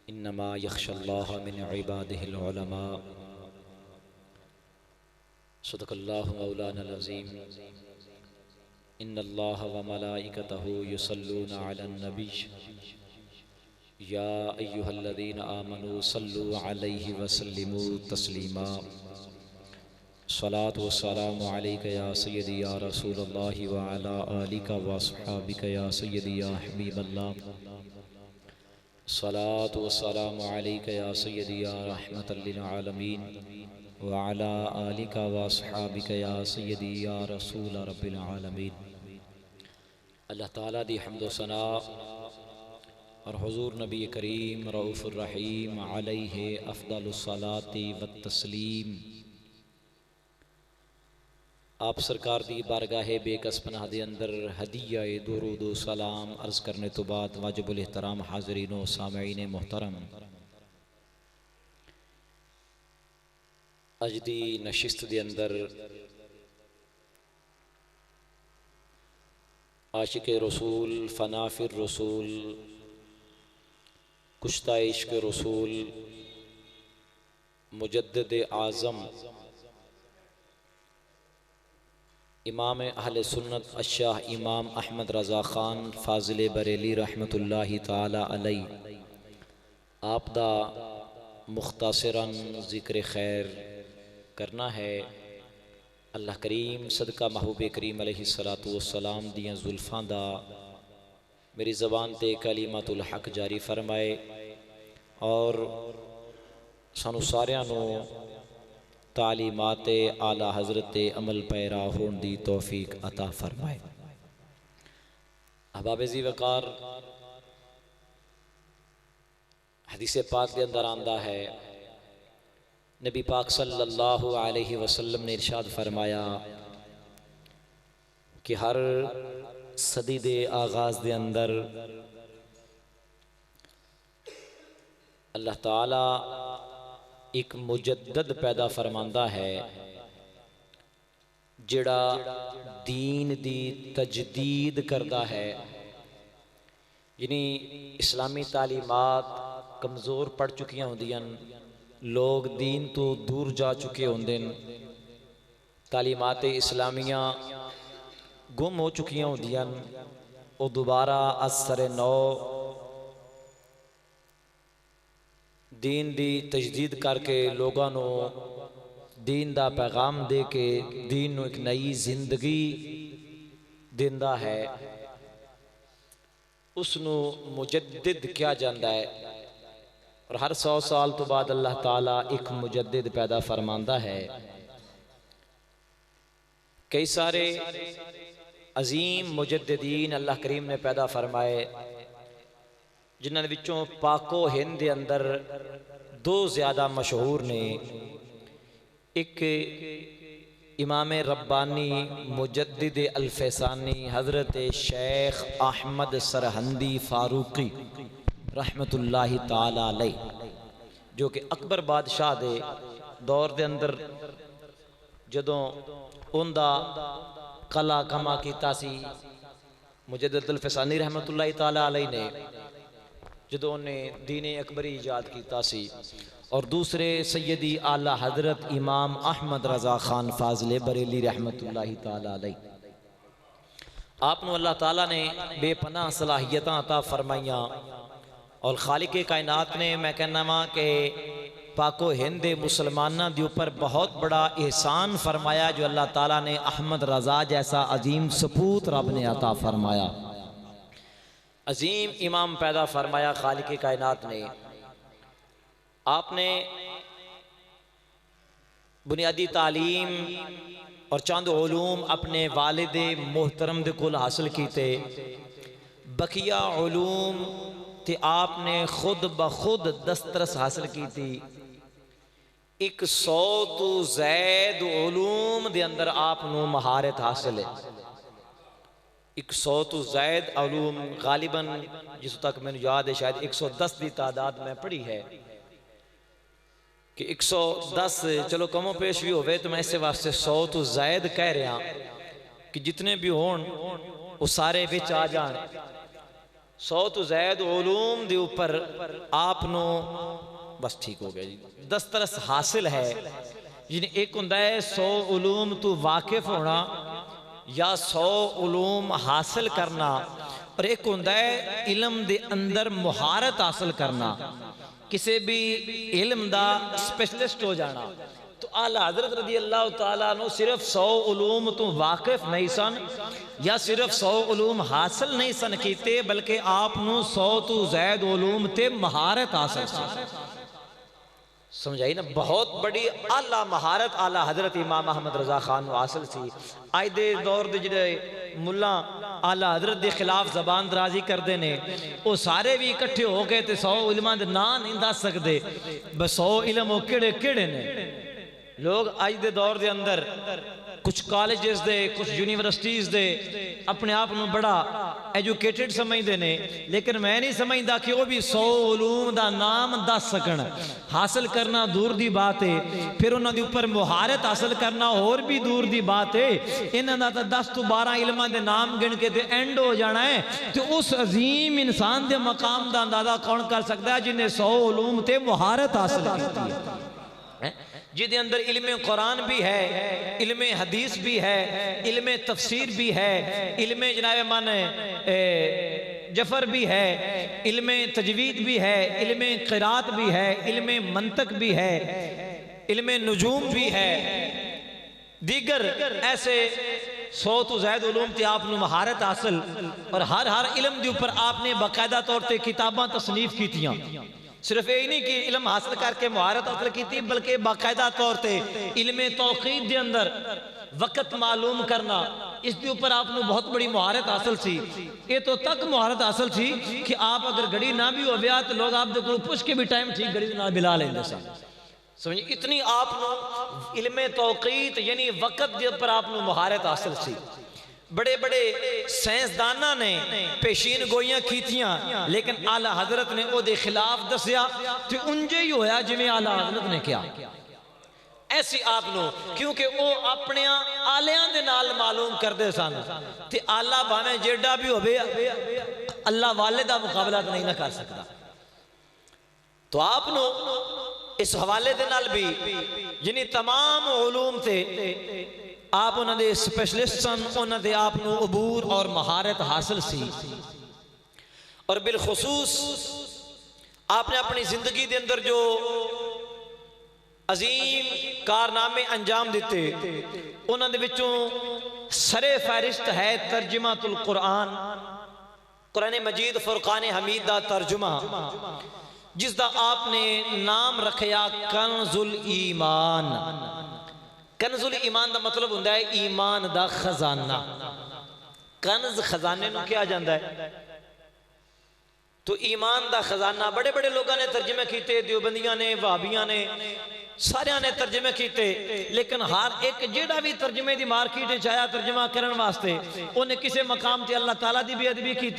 इन्नमा यख्शल्लाह मिन इबादिहिल उलमा। सदक़ल्लाहु मौलाना अज़ीम। इन्नल्लाह व मलाइकतहु युसल्लूना अलन नबी या अय्युहल्लज़ीना आमनू सल्लु अलैहि व सल्लिमू तस्लीमा। सलातु वस्सलामु अलैका या सय्यदी या रसूलल्लाह व अला आलिका व अस्हाबिका या सय्यदी या हबीबल्लाह। सलातु वस्सलामु अलैका या सय्यदी या रहमतल लिल आलमीन व अला आलिका व अस्हाबिका या सय्यदी या रसूल रब्बिल आलमीन। अल्लाह ताला दी हम्द व सना और हुज़ूर नबी करीम रऊफ़ुर रहीम अलैहि अफ़दलुस सलाति व तस्लीम। आप सरकार दी बारगाहे बेकस पनाह दे अंदर हदिया दुरूद व सलाम अर्ज़ करने तो बाद वाजिबुल एहतराम हाज़रीन व सामईन मोहतरम, अज दी नशिस्त दे अंदर आशिक़ रसूल, फ़नाफ़िर रसूल, कुश्ता इश्क़ रसूल, मुजद्दिद आज़म इमाम अहले सुन्नत अशाह इमाम अहमद रज़ा ख़ान फ़ाज़िल बरेली रहमतुल्लाहि ताला अलैह आप दा मुख्तसरन ज़िक्र खैर करना है। अल्लाह करीम सदका महबूब करीम अलैहिस्सलातु वस्सलाम दियां जुल्फ़ां दा मेरी ज़बान ते कलिमतुल हक जारी फरमाए और सानू सारियां नू तालीमात आला हज़रत अमल पैरा होने दी तौफीक अता फरमाए। अहबाब ज़ी वक़ार, हदीस पाक के अंदर आंदा है, नबी पाक सल्लल्लाहु अलैहि वसल्लम ने इरशाद फरमाया कि हर सदी दे आगाज़ दे अंदर अल्लाह ताला एक मुजद्दद पैदा फरमांदा है जिड़ा दीन दी तजदीद करदा है। यानी इस्लामी तालीमात कमज़ोर पड़ चुकियां होंदियां, लोग दीन तो दूर जा चुके होंदे, तालीमात इस्लामिया गुम हो चुकियां होंदियां, वो दोबारा असर नौ दीन दी तजदीद करके लोगों को दीन दा पैगाम दे के दीन नू एक नई जिंदगी देंदा है। उसनू मुजद्दिद किया जाता है और हर 100 साल तो बाद अल्लाह ताला एक मुजद्दिद पैदा फरमांदा है। कई सारे अजीम मुजद्दिदीन अल्लाह करीम ने पैदा फरमाए, जिन्होंने विचों पाको हिंद के अंदर दो ज़्यादा मशहूर ने। एक इमाम रब्बानी मुजद्दिद अल-फैसानी हज़रत शेख अहमद सरहंदी फ़ारूक़ी रहमतुल्लाहि ताला अलैह, जो कि अकबर बादशाह दे दौर दे अंदर जदों उनका कला कमा कीता सी मुजद्दिद अल-फैसानी रहमतुल्लाहि ताला अलैह ने, जदों उन्हें दीन अकबरी ईजाद किया सी। और दूसरे सैयदी आला हज़रत इमाम अहमद रज़ा ख़ान फ़ाज़िल बरेली रहमतुल्लाहि ताला अलैह। आपनू अल्लाह ताला ने बेपनाह सलाहियतां अता फरमाइयां और खालिक कायनात ने, मैं कहना वा कि पाको हिंद मुसलमाना के ऊपर बहुत बड़ा एहसान फरमाया जो अल्लाह ताला ने अहमद रज़ा जैसा अजीम सपूत रब ने अता फरमाया। अजीम इमाम पैदा फरमाया खालिक कायनात ने। आपने बुनियादी तालीम और चंद उलूम अपने वालिद मोहतरम दे कोल हासिल कीते, बकिया उलूम ते आपने खुद ब खुद दस्तरस हासिल की थी। 100 तो ज़ैद उलूम दे अंदर आपनू महारत हासिल है। 100 तो ज़ैद उलूम गालिबन जिस तक मैंने याद है शायद 110 की तादाद में पढ़ी है कि 110 चलो कमो पेश भी होवे, तो मैं इस वास्ते 100 तो ज़ैद कह रहा कि जितने भी होन वो सारे विच आ जान। 100 तो ज़ैद उलूम दे ऊपर आपनों बस ठीक हो गया जी, दस्तरस हासिल है। जिन्हें एक हुंदा है 100 उलूम तो वाकिफ होना या 100 उलूम हासिल करना, और एक हुंदा है इल्म दे अंदर मुहारत हासिल करना, किसी भी इल्म दा स्पेशलिस्ट हो जाना। तो आला हज़रत रज़ी अल्लाह तआला अन्हु सिर्फ 100 उलूम तो वाकिफ नहीं सन या सिर्फ 100 उलूम हासिल नहीं सन कीते, बल्कि आपनों 100 तो ज़ैद उलूम ते महारत हासिल सी। समझाई ना, बहुत बड़ी आला महारत आला हज़रत इमाम अहमद रज़ा खान हासिल सी। अज दे दौर दे जिहड़े मुल्ला आला हज़रत के खिलाफ जबान दराजी करते हैं, वो सारे भी इकट्ठे हो गए तो 100 इल्मां दे नाम नहीं दस सकते, बस 100 इल्म वो किहड़े किहड़े ने। लोग अज दे दौर के अंदर कुछ कॉलेजेस दे कुछ यूनिवर्सिटीज़ दे अपने आप को बड़ा एजुकेटेड समझते हैं, लेकिन मैं नहीं समझता कि वह भी 100 उलूम का नाम दस सकन। हासिल करना दूर की बात है, फिर उन्होंने उपर मुहारत हासिल करना और भी दूर की बात है। इन्हों का 10 तो 12 इल्मां के नाम गिन के एंड हो जाना है। तो उस अजीम इंसान के मकाम का अंदाजा कौन कर सकता है जिन्हें 100 उलूम ते मुहारत हासिल की है, जिसके अंदर इल्मे कुरान भी है, इल्मे हदीस भी है, इल्मे तफसीर भी है, इल्मे जनाब मन जफर भी है, इल्मे तजवीद भी है, इल्मे क़िरात भी है, इल्मे मंतक भी है, इल्मे नुजूम भी है, दीगर ऐसे 100 तो ज़ैद उलूम थे आपने महारत हासिल। और हर हर इल्म के ऊपर आपने बाकायदा तौर पर किताबां तसनीफ कीतियां। सिर्फ यही नहीं कि इल्म हासिल करके मुहारत हासिल की, बल्कि बाकायदा तौर पर इल्मे तौक़ीद के अंदर वक़्त मालूम करना, इसके ऊपर आपको बहुत बड़ी मुहारत हासिल सी। ये तो तक मुहारत हासिल सी कि आप अगर घड़ी ना भी हो गया तो लोग आपके को पुछ के भी टाइम ठीक घड़ी ना बिला लेंगे सन। समझिए इतनी आप इल्मे तौक़ीद यानी वक़्त के ऊपर आपको मुहारत हासिल सी। बड़े बड़े साइंसदाना ने पेशीन गोइयां कीतियां, लेकिन आला हज़रत ने वो खिलाफ दसिया तो उंजे ही होया जिवें आला हज़रत ने किया। ऐसी आप लोग क्योंकि वो अपने आलियां दे नाल मालूम करते सन, ते आला भावें जेड़ा भी होवे अल्लाह वाले का मुकाबला नहीं ना कर सकता। तो आप लोग इस हवाले दे नाल भी जिन्हें तमाम उलूम थे आप उन्होंने स्पेशलिस्ट सन, उन्होंने आपको अबूर और महारत हासिल सी। और बिलखुसूस आपने अपनी जिंदगी के अंदर जो अजीम कारनामे अंजाम दिते, उन्होंने विचों सरे फहरिस्त है तर्जुमातुल कुरान, कुरान मजीद फुरकान हमीद का तर्जुमा, जिसका आपने नाम रखा कंजुल ईमान। कंजुल ईमान का मतलब होता है ईमान का खजाना। कंज खजाने को कहा जाता है। तो ईमान का खजाना बड़े बड़े लोगों ने तर्जमे किए, देवबंदियां ने, वहाबियां ने, सारिया ने तर्जमे किए, लेकिन हर एक जेड़ा भी तर्जमे की मार्केट आया तर्जमा करने वास्ते उन्हें किसी मकाम से अल्लाह ताला की बेअदबी की,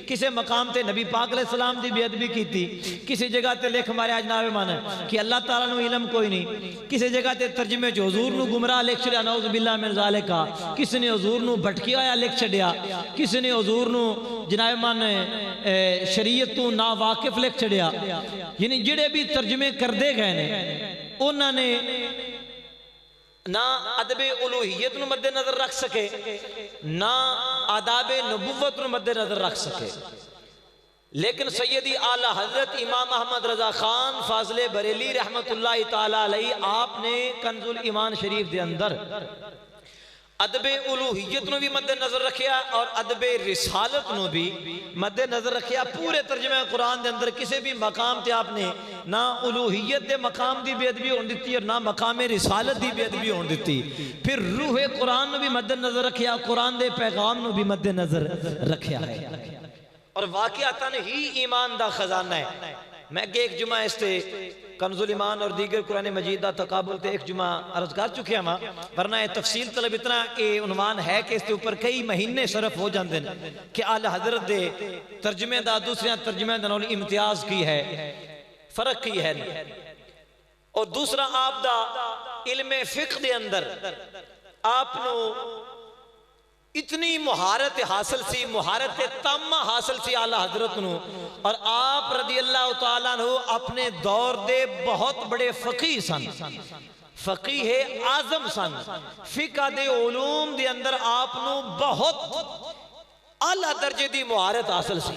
किसी मकाम से नबी पाक अलैहि सलाम की बेअदबी की, किसी जगह ते लिख मारिया जनाब मन कि अल्लाह ताला नू इलम कोई नहीं, किसी जगह ते तर्जमे च हुजूर नू गुमराह लिख छड़िया, नौज़ बिल्लाह मिन ज़ालिका, किसी ने हुजूर नू भटकिया होया लिख छड़िया, किसी ने हुजूर नू जनाब मन शरीयत तू ना वाकिफ लिख छड़िया। यानी जेड़े भी तर्जमे करते गए ने उन्होंने ना अदबे उलूहियत नू मद्देनजर रख सके, ना आदाबे नबुव्वत नू मद्देनजर रख सके। लेकिन सैयदी आला हजरत इमाम अहमद रजा खान फाजले बरेली रहमतुल्लाह ताला अलैहि आपने कंजुल ईमान शरीफ के अंदर अदबे उलूहियत नू भी मद्देनजर रखिया और अदबे रिसालत नू भी मद्देनजर रखिया। पूरे तर्जमे कुरान के अंदर किसी भी मकाम से आपने ना उलूहियत के मकाम की बेअदबी होने दी और ना मकाम रिसालत की बेअदबी होने दी। फिर रूहे कुरान नू भी मद्देनजर रखिया, कुरान के पैगाम नू भी मद्देनजर रखिया है। और वाकयातन ही ईमान का खजाना है। मैं एक जुमा इससे कंजुल ईमान और दीगर कुरान मजीद का तकाबुल ते एक जुमा अर्ज कर चुके हाँ, वरना यह तफसील तलब इतना ये उन्वान है कि इसके ऊपर कई महीने सरफ हो जाते हैं कि आला हजरत दे तर्जमे का दूसरे तर्जमे के नाल इम्तियाज की है, फर्क की है। और दूसरा आपदा इल्मे फिक्र दे अंदर आपनो इतनी मुहारत हासिल सी, मुहारत तामा हासिल सी आला हजरत नू। और आप रदी अल्लाह तआला अन्हु अपने दौर दे बहुत बड़े फकीह सन, फकीह आजम सन। फिका दे उलूम दे अंदर आप नू बहुत आला दर्जे दी मुहारत हासिल सी।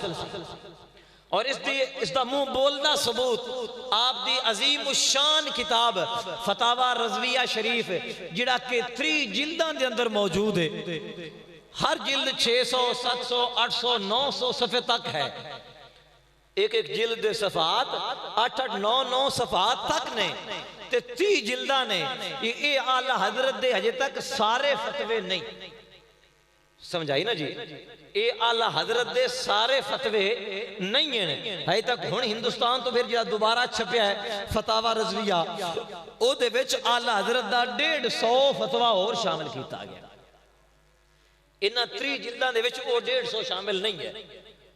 और इसका मुंह बोलना सबूत आप दी अजीम शान किताब फतावा रज़विया शरीफ, जिहड़ा कि 3 जिल्दां दे अंदर मौजूद है। हर जिल्द 600, 700, 800, 900 सफ़े तक है। एक एक जिल्द दे सफ़ात 8-8, 9-9 सफ़ात तक ने, ते 30 जिल्दां ने। ये आला हजरत दे हजे तक सारे फतवे नहीं समझाई ना जी। ये आला हजरत दे सारे फतवे नहीं है हजे तक। हुण हिंदुस्तान तो फिर जो दोबारा छपया है फतावा रज़विया, ओदे विच आला हजरत दा 150 फतवा और शामिल किया गया। इन्हां 3 जिल्दां दे विच वो 150 शामिल नहीं है,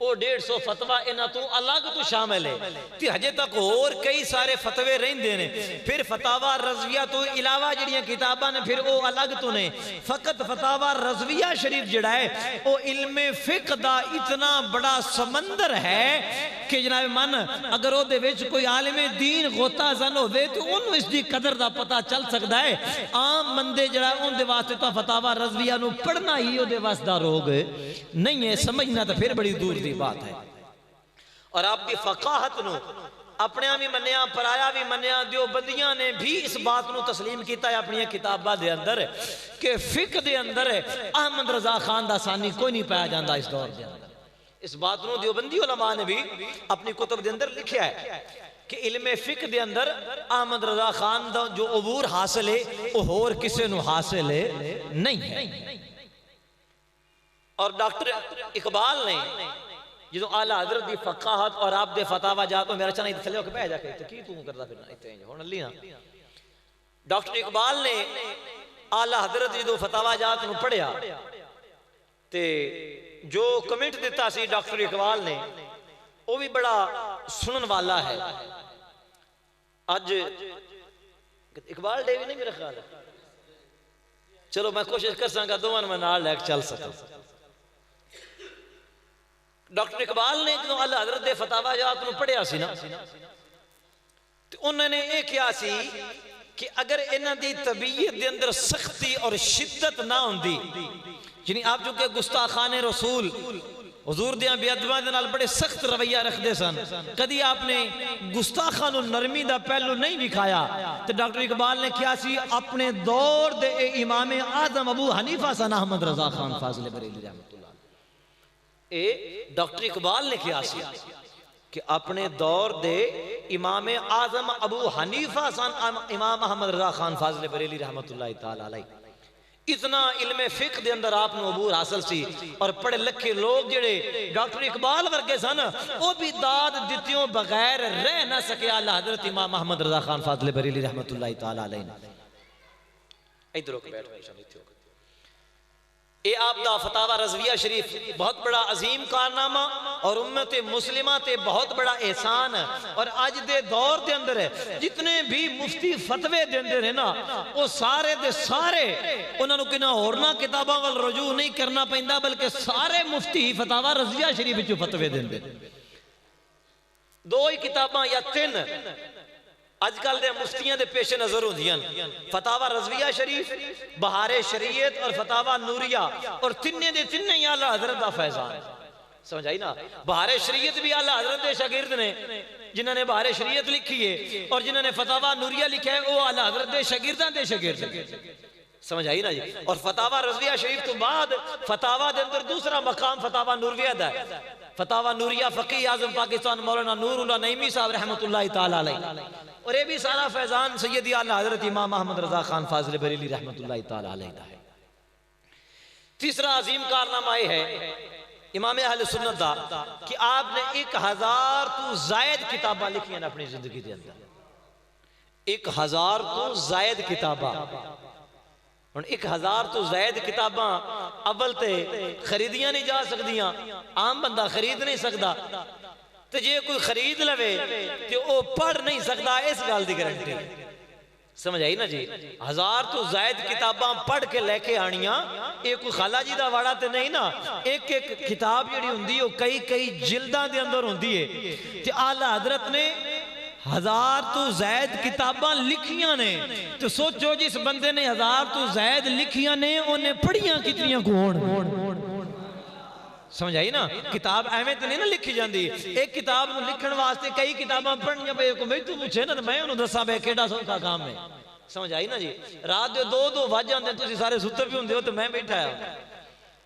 वो 150 फतवा इन्हां तो अलग तो शामिल है। ते हजे तक और कई सारे फतवे रहिंदे ने। फिर फतावा रज़विया तो इलावा जिहड़ियां किताबां ने फिर वो अलग तो ने। फकत फतावा रज़विया शरीफ जिहड़ा है वो इल्मे फिक़्ह दा इतना बड़ा समंदर है कि जनाब मन अगर वो कोई आलिमे दीन गोता जन होवे तो उन्होंने इसकी कदर का पता चल सकता है। आम बंदे जरा उनके वास्ते तो फतावा रज़विया नू पढ़ना ही उहदे वास्ते दा रोग नहीं है, समझना तो फिर बड़ी दूर की बात है। और आपकी फ़क़ाहत नू अपने भी मनिया, पराया भी मनिया। देवबंदियां ने भी इस बात को तस्लीम किया है अपनी किताबों के अंदर कि फिक़्ह के अंदर अहमद रज़ा खान दा सानी कोई नहीं पाया जाता इस दौर के अंदर। इस बात को देवबंदी उलमा ने भी अपनी कुतुब के अंदर लिखा है कि इल्मे फिक़्ह के अंदर अहमद रज़ा खान दा जो अबूर हासिल है वो होर किसी को हासिल नहीं है। और डॉक्टर इकबाल ने जो आला हजरत की फ़क़ाहत और आप दे फतावा जा तो मेरा चना थले होकर बह जाके तो की तू करता फिरना इतने हुण अल्ली ना। डॉक्टर इकबाल ने आला हजरत जो फतावा जात नू पढ़िया ते जो कमेंट दिता सी डॉक्टर इकबाल ने वो भी बड़ा सुनन वाला है। अज इकबाल डे भी नहीं मेरा ख्याल, चलो मैं कोशिश कर सका दोवां मैं नाल लैके चल सका। डॉक्टर इकबाल ने जो अल्लाह हजरत दे फतावा जात नू पढ़िया सी ना तो उन्होंने ये कहा सी कि अगर इन्हां दी तबीयत दे अंदर सख्ती और शिद्दत ना होंदी, यानी आप जो के गुस्ताखाने रसूल हुजूर दियां बेअदबां दे नाल बड़े सख्त रवैया रखते सन, कदी आपने गुस्ताखा नू नरमी दा पहलू नहीं दिखाया। तो डॉक्टर इकबाल ने क्या सी अपने दौर दे इमाम आजम अबू हनीफा सन अहमद रज़ा खान फाज़िल बरेली रहमतुल्लाह, ए डॉक्टर इकबाल ने क्या सी कि अपने दौर दे इमाम आजम अबू हनीफा सन इमाम अहमद रज़ा खान फाज़िल बरेली रहमतुल्लाह तआला अलैह। इतना इल्मे फिक़्ह दे अंदर आप अबूर हासिल सी। और पढ़े लिखे लोग जेड़े डॉक्टर इकबाल वर्गे सन वो भी दाद दित्तियों बगैर रह ना सके आला हजरत इमाम अहमद रज़ा खान फाज़िल बरेली रहमतुल्लाह तआला अलैह। इधर होकर बैठ, ये आपदा फतावा रज़विया शरीफ बहुत बड़ा अजीम कारनामा और उम्मत मुस्लिमा ते बहुत बड़ा एहसान। और अज दे दौर के अंदर जितने भी मुफ्ती फतवे देंदे ने ना वो सारे दे सारे उन्होंने किना होरना किताबों वाल रुजू नहीं करना पैंदा, बल्कि सारे मुफ्ती फतावा रज़विया शरीफ विचों फतवे देंदे। 2 ही किताबां या 3 अजकल दे मुफ्तियां दे पेश नजर होंदियां, फतावा रज़विया शरीफ, बहारे शरीयत और फतावा नूरिया। और तिन्ने दे तिन्ने ही आला हजरत दा फैजान, समझ आई ना। बहारे शरीयत भी आला हजरत दे शागिर्द ने जिन्होंने बहारे शरीयत लिखी है, और जिन्होंने फतावा नूरिया लिखा है वो आला हजरत दे शागिर्दां दे शागिर्द, समझ आई ना जी। और फतावा रज़विया शरीफ तो बाद फतावा दे अंदर दूसरा मकाम फतावा नूरिया दा है। फतावा नूरिया फ़कीह आज़म पाकिस्तान मौलाना नूरुल्लाह नईमी साहब रहमतुल्लाह तआला अलैह। और ये भी सारा फैजान सैयदी आला हजरत इमाम अहमद रज़ा खान फाज़िल बरेली रहमतुल्लाह तआला अलैह दा है। तीसरा अजीम कारनामा यह है इमाम अहले सुन्नत दा कि आपने 1000 तो ज़ायद किताबां लिखी हैं अपनी जिंदगी के अंदर। 1000 तो ज़ायद किताबां। हुण 1000 तो ज़ायद किताबां अव्वल ते खरीदियां नहीं जा सकदियां, आम बंदा खरीद नहीं सकता। तो जे कोई खरीद लवे तो वह पढ़ नहीं सकता, इस गल की गारंटी। समझ आई ना जी। 1000 तो जायद किताबां पढ़ के लैके आनियां, ये कोई खाला जी का वाड़ा तो नहीं ना। एक एक किताब जी होंगी कई कई जिल्दां दे अंदर होंगी है। ते आला हजरत ने 1000 तो जायद किताबां लिखियां ने। तो सोचो जिस बंदे ने 1000 तो जायद लिखियां ने उन्हें पढ़ियां कितनियां कौन। समझ आई ना। किताब एवं तो नहीं ना लिखी जाती। एक किताब लिखण वास्ते कई किताबां पढ़नियां पे मैं तू पूछे ना तो मैं उन्होंने दसा पे केड़ा सौखा काम है। समझ आई ना जी। रात दे 2-2 वज जाते तुसीं सारे सुत्ते भी होंदे हो तो मैं बैठा है।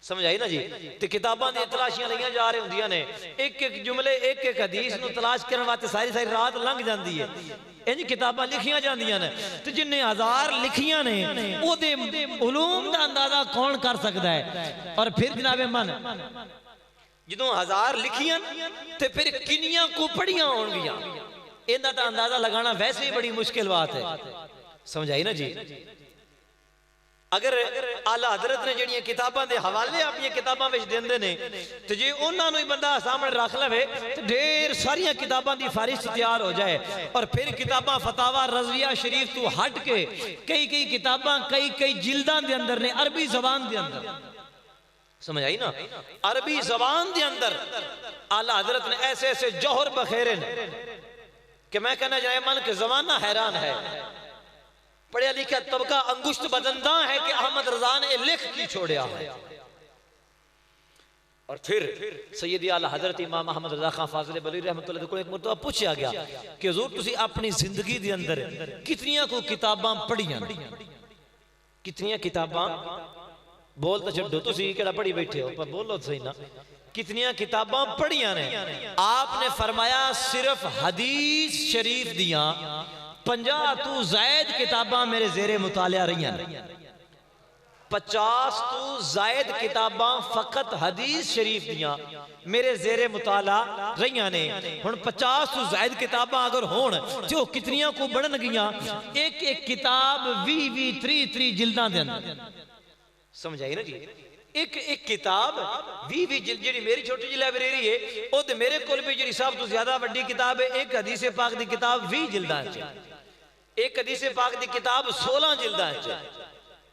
समझ आई ना जी। तो किताबां दी तलाशियां लईयां जा रही होंदियां ने। एक एक जुमले एक एक हदीस नूं तलाश करने वास्ते सारी सारी रात लंघ जाती है। इंज किताबां लिखियां जांदियां ने। तो जिन्हें 1000 लिखियां ने ओदे उलूम दा अंदाजा कौन कर सकता है। और फिर जनाबे मन जो 1000 लिखियां तो फिर किनियां को पढ़ियां होणगियां, इन्हां दा अंदाजा लगाना वैसे ही बड़ी मुश्किल बात है। समझ आई ना जी। अगर आला हजरत ने जिहड़ियां किताबां दे हवाले अपनी किताबां विच देंदे ने तो जे उन्हां नूं ही बंदा सामने रख लवे तो ढेर सारियां किताबां दी फारिस्त तैयार हो जाए। और फिर किताबां फतावा रज़विया शरीफ तो हट के कई कई किताबां कई कई जिल्दां दे अंदर ने अरबी जबान दे अंदर। समझ आई ना। अरबी जबान दे अंदर आला हजरत ने ऐसे ऐसे जौहर बखेरे कि मैं कहना जाए मन के जमाना हैरान है। पढ़िया लिखा तबका अंगुश्त बदंदा है कि अहमद रजा ने लिख की छोड़िया है। और फिर सैयदी आला हजरत इमाम अहमद रजा खान फाजिल बरेली रहमतुल्लाह को एक मरतबा पूछा गया कि हुजूर तुसी अपनी जिंदगी दे अंदर कितनियां को किताबां पढ़ियां, कितनियां किताबां बोल तो छो तुसी केड़ा पढ़ी बैठे हो पर बोलो सही ना। कितनियां किताबां पढ़ियां ने। आपने फरमाया सिर्फ हदीस शरीफ दियां 50 तो जायद किताबां मेरे जेरे मुतालिया रही। 50 तो जायद किताबां फकत हदीस शरीफ दियां मेरे जेरे मुताला रही ने। हुण 50 तो जायद किताबां अगर होण तो कितनियां को बढ़न गियां। एक एक किताब 20-20 30-30 जिल्दां दे अंदर। समझ आई ना जी। एक एक किताब 20-20 जिल्द जी मेरी छोटी जी लाइब्रेरी है वो तो मेरे को भी जी सब तो ज्यादा वड्डी किताब है। एक हदीस पाक की किताब 20 जिल्दां च, एक हदीस पाक की किताब 16 जिल्दां च।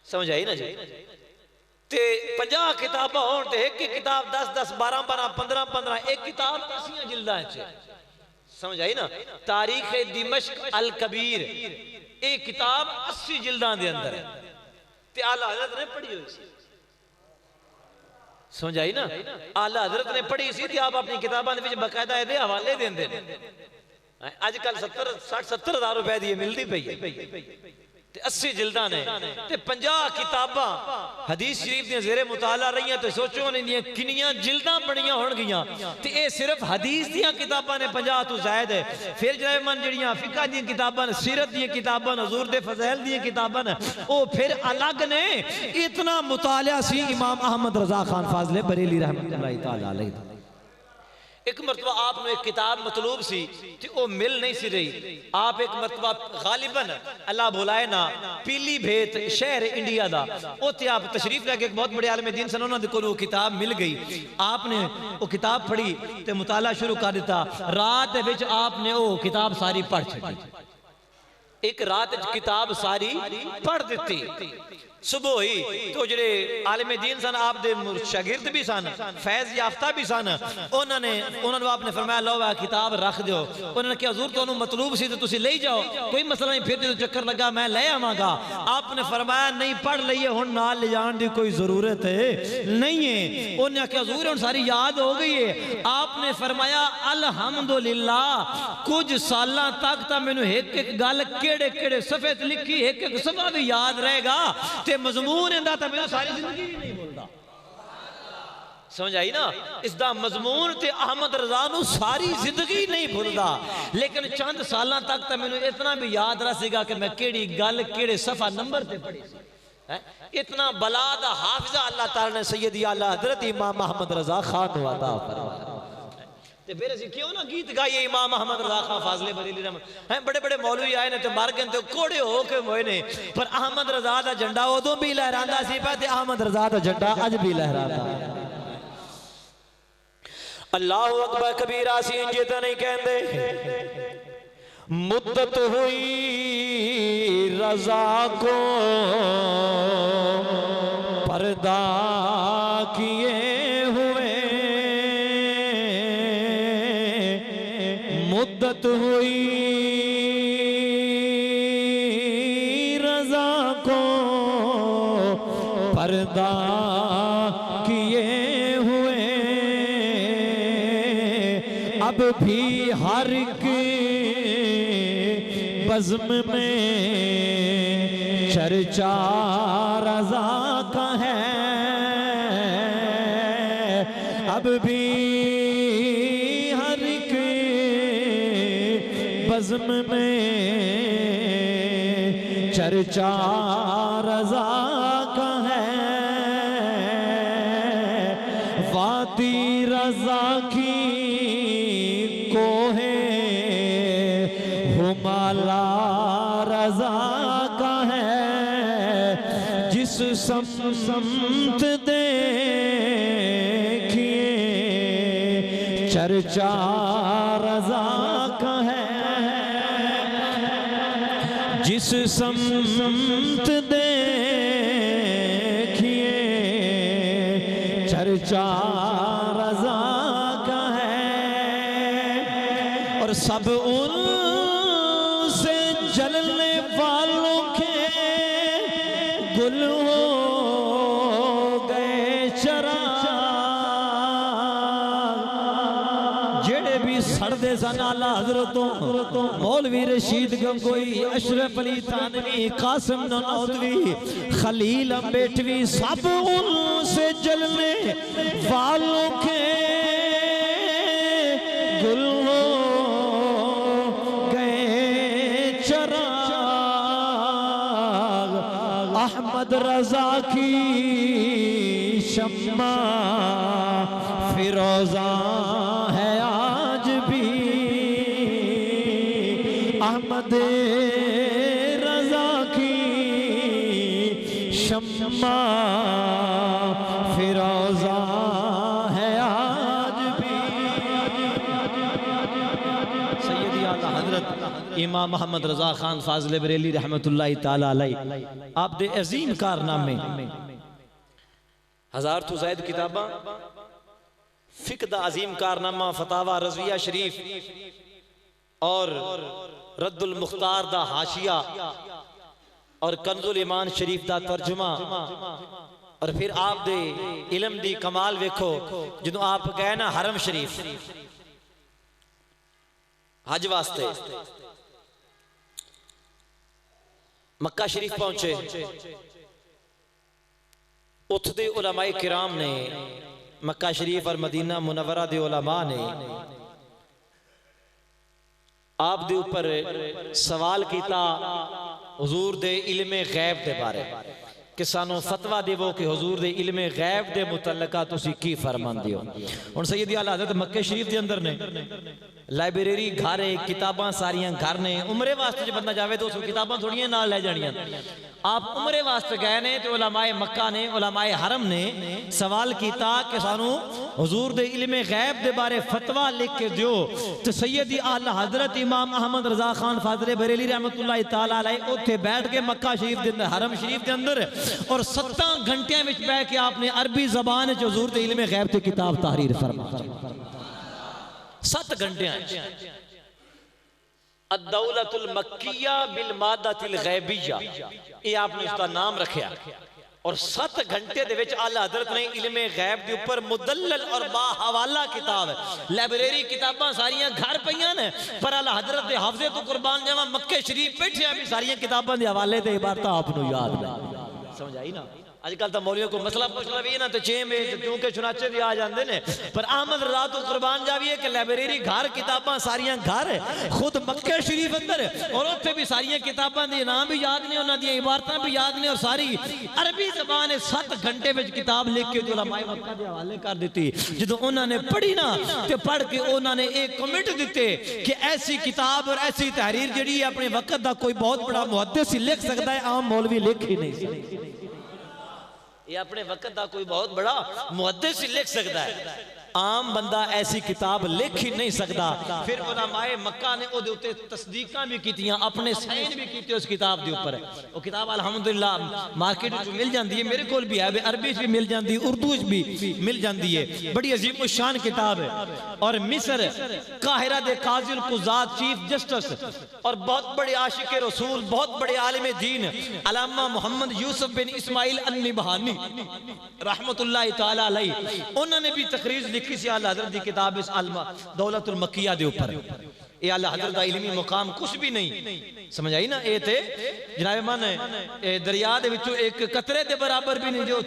समझ आई ना जी। ते 50 किताबां होण ते एक एक किताब 10-10 12-12 15-15 एक किताब 80 जिल्दां च। समझ आई ना। तारीख दिमश्क अल कबीर एक किताब 80 जिल्दां दे अंदर है ते आला हजरत ने पढ़ी हुई सी। समझ आई ना। आला हजरत ने पढ़ी सी ते आप अपनी किताबां दे विच बकायदा इहदे हवाले देंदे ने। अजकल 70-60-70 हज़ार रुपए दी मिलदी पई है ते 80 जिल्दां ने ते 50 किताबां हदीस शरीफ दी जेरे मुताला रही। तो सोचो इन्दियां किनियां जिल्दां बणियां होणगियां ते ये सिर्फ हदीस दियां किताबां ने 50 तो जायद है। फिर जनाब मन जिहड़ियां फिका दी किताबां सीरत दी किताबां हुजूर दे फज़ाइल दी किताबां ओ फिर अलग ने। इतना मुताला सी इमाम अहमद रजा खान फाजिल बरेली रहमतुल्लाह तआला अलैह। एक मरतबा आपने एक किताब मतलूब सी तो वो मिल नहीं सी रही। आप एक मरतबा गालिबन अल्लाह बुलाए ना पीली भेत शहर इंडिया दा उत्थे आप तशरीफ लैके एक बहुत बड़े आलम दीन सन उन्होंने को वो किताब मिल गई। आपने वो किताब पढ़ी तो मुताला शुरू कर दिता। रात विच आपने वो किताब सारी पढ़ छड़ी। एक रात किताब सारी पढ़ दी। सुबह ही तो जो आलिम दीन सन आप दे शागिर्द भी सन फैज याफ्ता भी सन उन्होंने आपने फरमाया लो वह किताब रख दो। उन्होंने कहा हुजूर तुहानू मतलूब सी तो तुसी ले जाओ कोई मसला नहीं। फिर जो चक्कर लगा मैं ले आवांगा। आपने फरमाया नहीं पढ़ लईए हुण नाल ले जाण दी कोई जरूरत नहीं है। उन्होंने कहा हुजूर हुण सारी याद हो गई है। आपने फरमाया अल्हम्दुलिल्लाह कुछ सालां तक तो मैनू एक एक गल केड़े केड़े सफे ते लिखी एक एक सफा भी याद रहेगा ते मजमून इंदा तो मेरी सारी जिंदगी नहीं भूलदा। समझ आई ना। इसका मजमून ते अहमद रजा नू सारी जिंदगी नहीं भूलदा लेकिन चंद सालां तक तो मैनू इतना भी याद रह सीगा कि मैं केड़ी गल केड़े सफा नंबर ते पढ़ी सी। इतना बला दा हाफिजा अल्लाह ताला ने सैयदी आला हजरत इमाम अहमद रजा खान नू अता फरमाया। ते फिर असीं क्यों ना गीत गाइए इमाम अहमद रजा खान फाजिल बरेली रहमत हैं। बड़े बड़े मौलवी आए ने ते मर गए ते कोड़े हो के मोए ने पर अहमद रजा दा झंडा उदों भी लहरांदा सी ते अहमद रजा दा झंडा अज भी लहरांदा है। अल्लाहु अकबर कबीरा सी इंजे तो नहीं कहंदे मुद्दत हुई रजा को पर्दा किए हुए, मुद्दत हुई रजा को पर्दा किए हुए, अब भी हर एक बज़्म में चर्चा रज़ा का है, अब भी हर एक बज़्म में चर्चा रज़ा का है। वादी रज़ा की कोहे हुमाला रज़ा का है, जिस समत देखिए चर्चा रज़ा का है, जिस समत देखिए चर्चा रज़ा का है। और सब उन से जलने वालों के गुल हो गए चराग, जेड़े भी सड़दे सन आला हज़रतों मौलवी रशीद गंगोई, अशरफ अली थानवी, कासिम ननौतवी, खलील अम्बेटवी, सब उनसे जलने वालों के गुल हो अहमद रज़ा की शम्मा फिरोज़ा है आज भी, अहमद रज़ा की शम्मा फिरोज़ा है आज भी। सैयदी आला हज़रत इमाम मोहम्मद रज़ा खान फाज़िल बरेली रहमतुल्लाहि ताला अलैह आप दे अजीम कारनामे, 1000 तो ज़ायद किताबां, फ़िक़्ह दा अजीम कारनामा फ़तावा रज़विया शरीफ और रद्दुल मुख्तार दा हाशिया और कंजुल ईमान शरीफ दा तर्जुमा, और फिर आप दे इल्म दी कमाल वेखो जदों आप गए ना हरम शरीफ हज वास्ते, मक्का शरीफ पहुंचे, उत्थे उलमाए किराम ने, मक्का शरीफ और मदीना मुनव्वरा दे उलमा ने आप दे ऊपर सवाल किया हुजूर दे इल्मे गैब दे बारे कि सानू फतवा देवो कि हुजूर दे इल्मे गैब दे मुतल्लका तुसी की फरमांदे हो। हुण सैयदी आला हज़रत मक्के शरीफ दे अंदर ने लाइब्रेरी घर है, किताबां सारियां घर ने, उमरे वास्ते जो बंदा जावे तो उस किताबां थोड़ियां नाल ले जानियां। आप उमरे वास्ते गए ने तो उलमाए मक्का ने, उलमाए हरम ने सवाल किया कि सानू हुजूर दे इल्मे गैब दे बारे फतवा लिख के दियो। तो सैयदी आला हज़रत इमाम अहमद रज़ा खान फाज़िल बरेली रहमतुल्लाहि ताला अलैह उत्थे बैठ के मक्का शरीफ दे अंदर, हरम शरीफ के अंदर, और 7 घंटियां विच बैठ के आपने अरबी ज़बान च हुजूर दे इल्मे गैब ते किताब तहरीर फरमाई। 7 घंटे अद-दौलतुल मक्किया बिल मादतिल गैबिया, ये आपने उसका नाम रखा। और 7 घंटे दे विच आला हज़रत ने इल्मे गैब के ऊपर मुदल्लल और बाहवाला किताब, लाइब्रेरी किताबां सारियां घर पईयां ने, पर आला हज़रत दे हाफजे तो कुर्बान जावा मक्के शरीफ बैठे भी सारियां किताबां दे हवाले ते इबारत आपको याद नहीं। समझ आई ना? अजकल तो मौलियों को मसला पूछना भी है ना तो चेम क्योंकि चुनाचे भी आ जाते हैं, पर अहमद रज़ा तो कुर्बान जाविए कि लाइब्रेरी घर, किताबां सारियां घर, खुद मक्के शरीफ अंदर, और उत्थे भी सारियां किताबां दे नाम भी याद ने, उन्हां दी इबारतां भी याद ने, और सारी अरबी ज़बान 7 घंटे में किताब लिख के उलमाए मक्का दे हवाले कर दी। जो उन्होंने पढ़ी ना तो पढ़ के उन्होंने एक कमेंट दिते कि ऐसी किताब और ऐसी तहरीर जी अपने वक्त का कोई बहुत बड़ा मुहद्दिस ही लिख सकता है, आम मौलवी लिख ही नहीं सकता। ये अपने वक्त का कोई बहुत बड़ा मुहद्दिस ही लिख सकता है। आम बंदा ऐसी किताब लिख ही नहीं सकता। फिर उलमाए मक्का ने उहदे उत्ते तस्दीकां भी कीतियां, अपने साइन भी कीते उस किताब के उपर। वो किताब अल्हम्दुलिल्लाह मार्केट में मिल जाती है, मेरे को भी है, अरबी भी मिल जाती है, उर्दू भी मिल जाती है। बड़ी अजीम शान किताब है। और मिस्र काहिरा दे काज़ी कुज़ात चीफ जस्टिस और बहुत बड़े आशिक रसूल, बहुत बड़े आलिम दीन अल्लामा मोहम्मद यूसुफ बिन इस्माइल अन्निबहानी रहमतुल्लाह तआला अलैहि, उन्होंने भी तकरीर लिखी सी आला हज़रत दी किताब इस दौलतुल मक्किया दे ऊपर। ये आला हज़रत दा इल्मी मुकाम कुछ भी नहीं, समझ आई ना। ये थे जनाब मन दरिया दे विचों एक कतरे दे बराबर भी नहीं, जो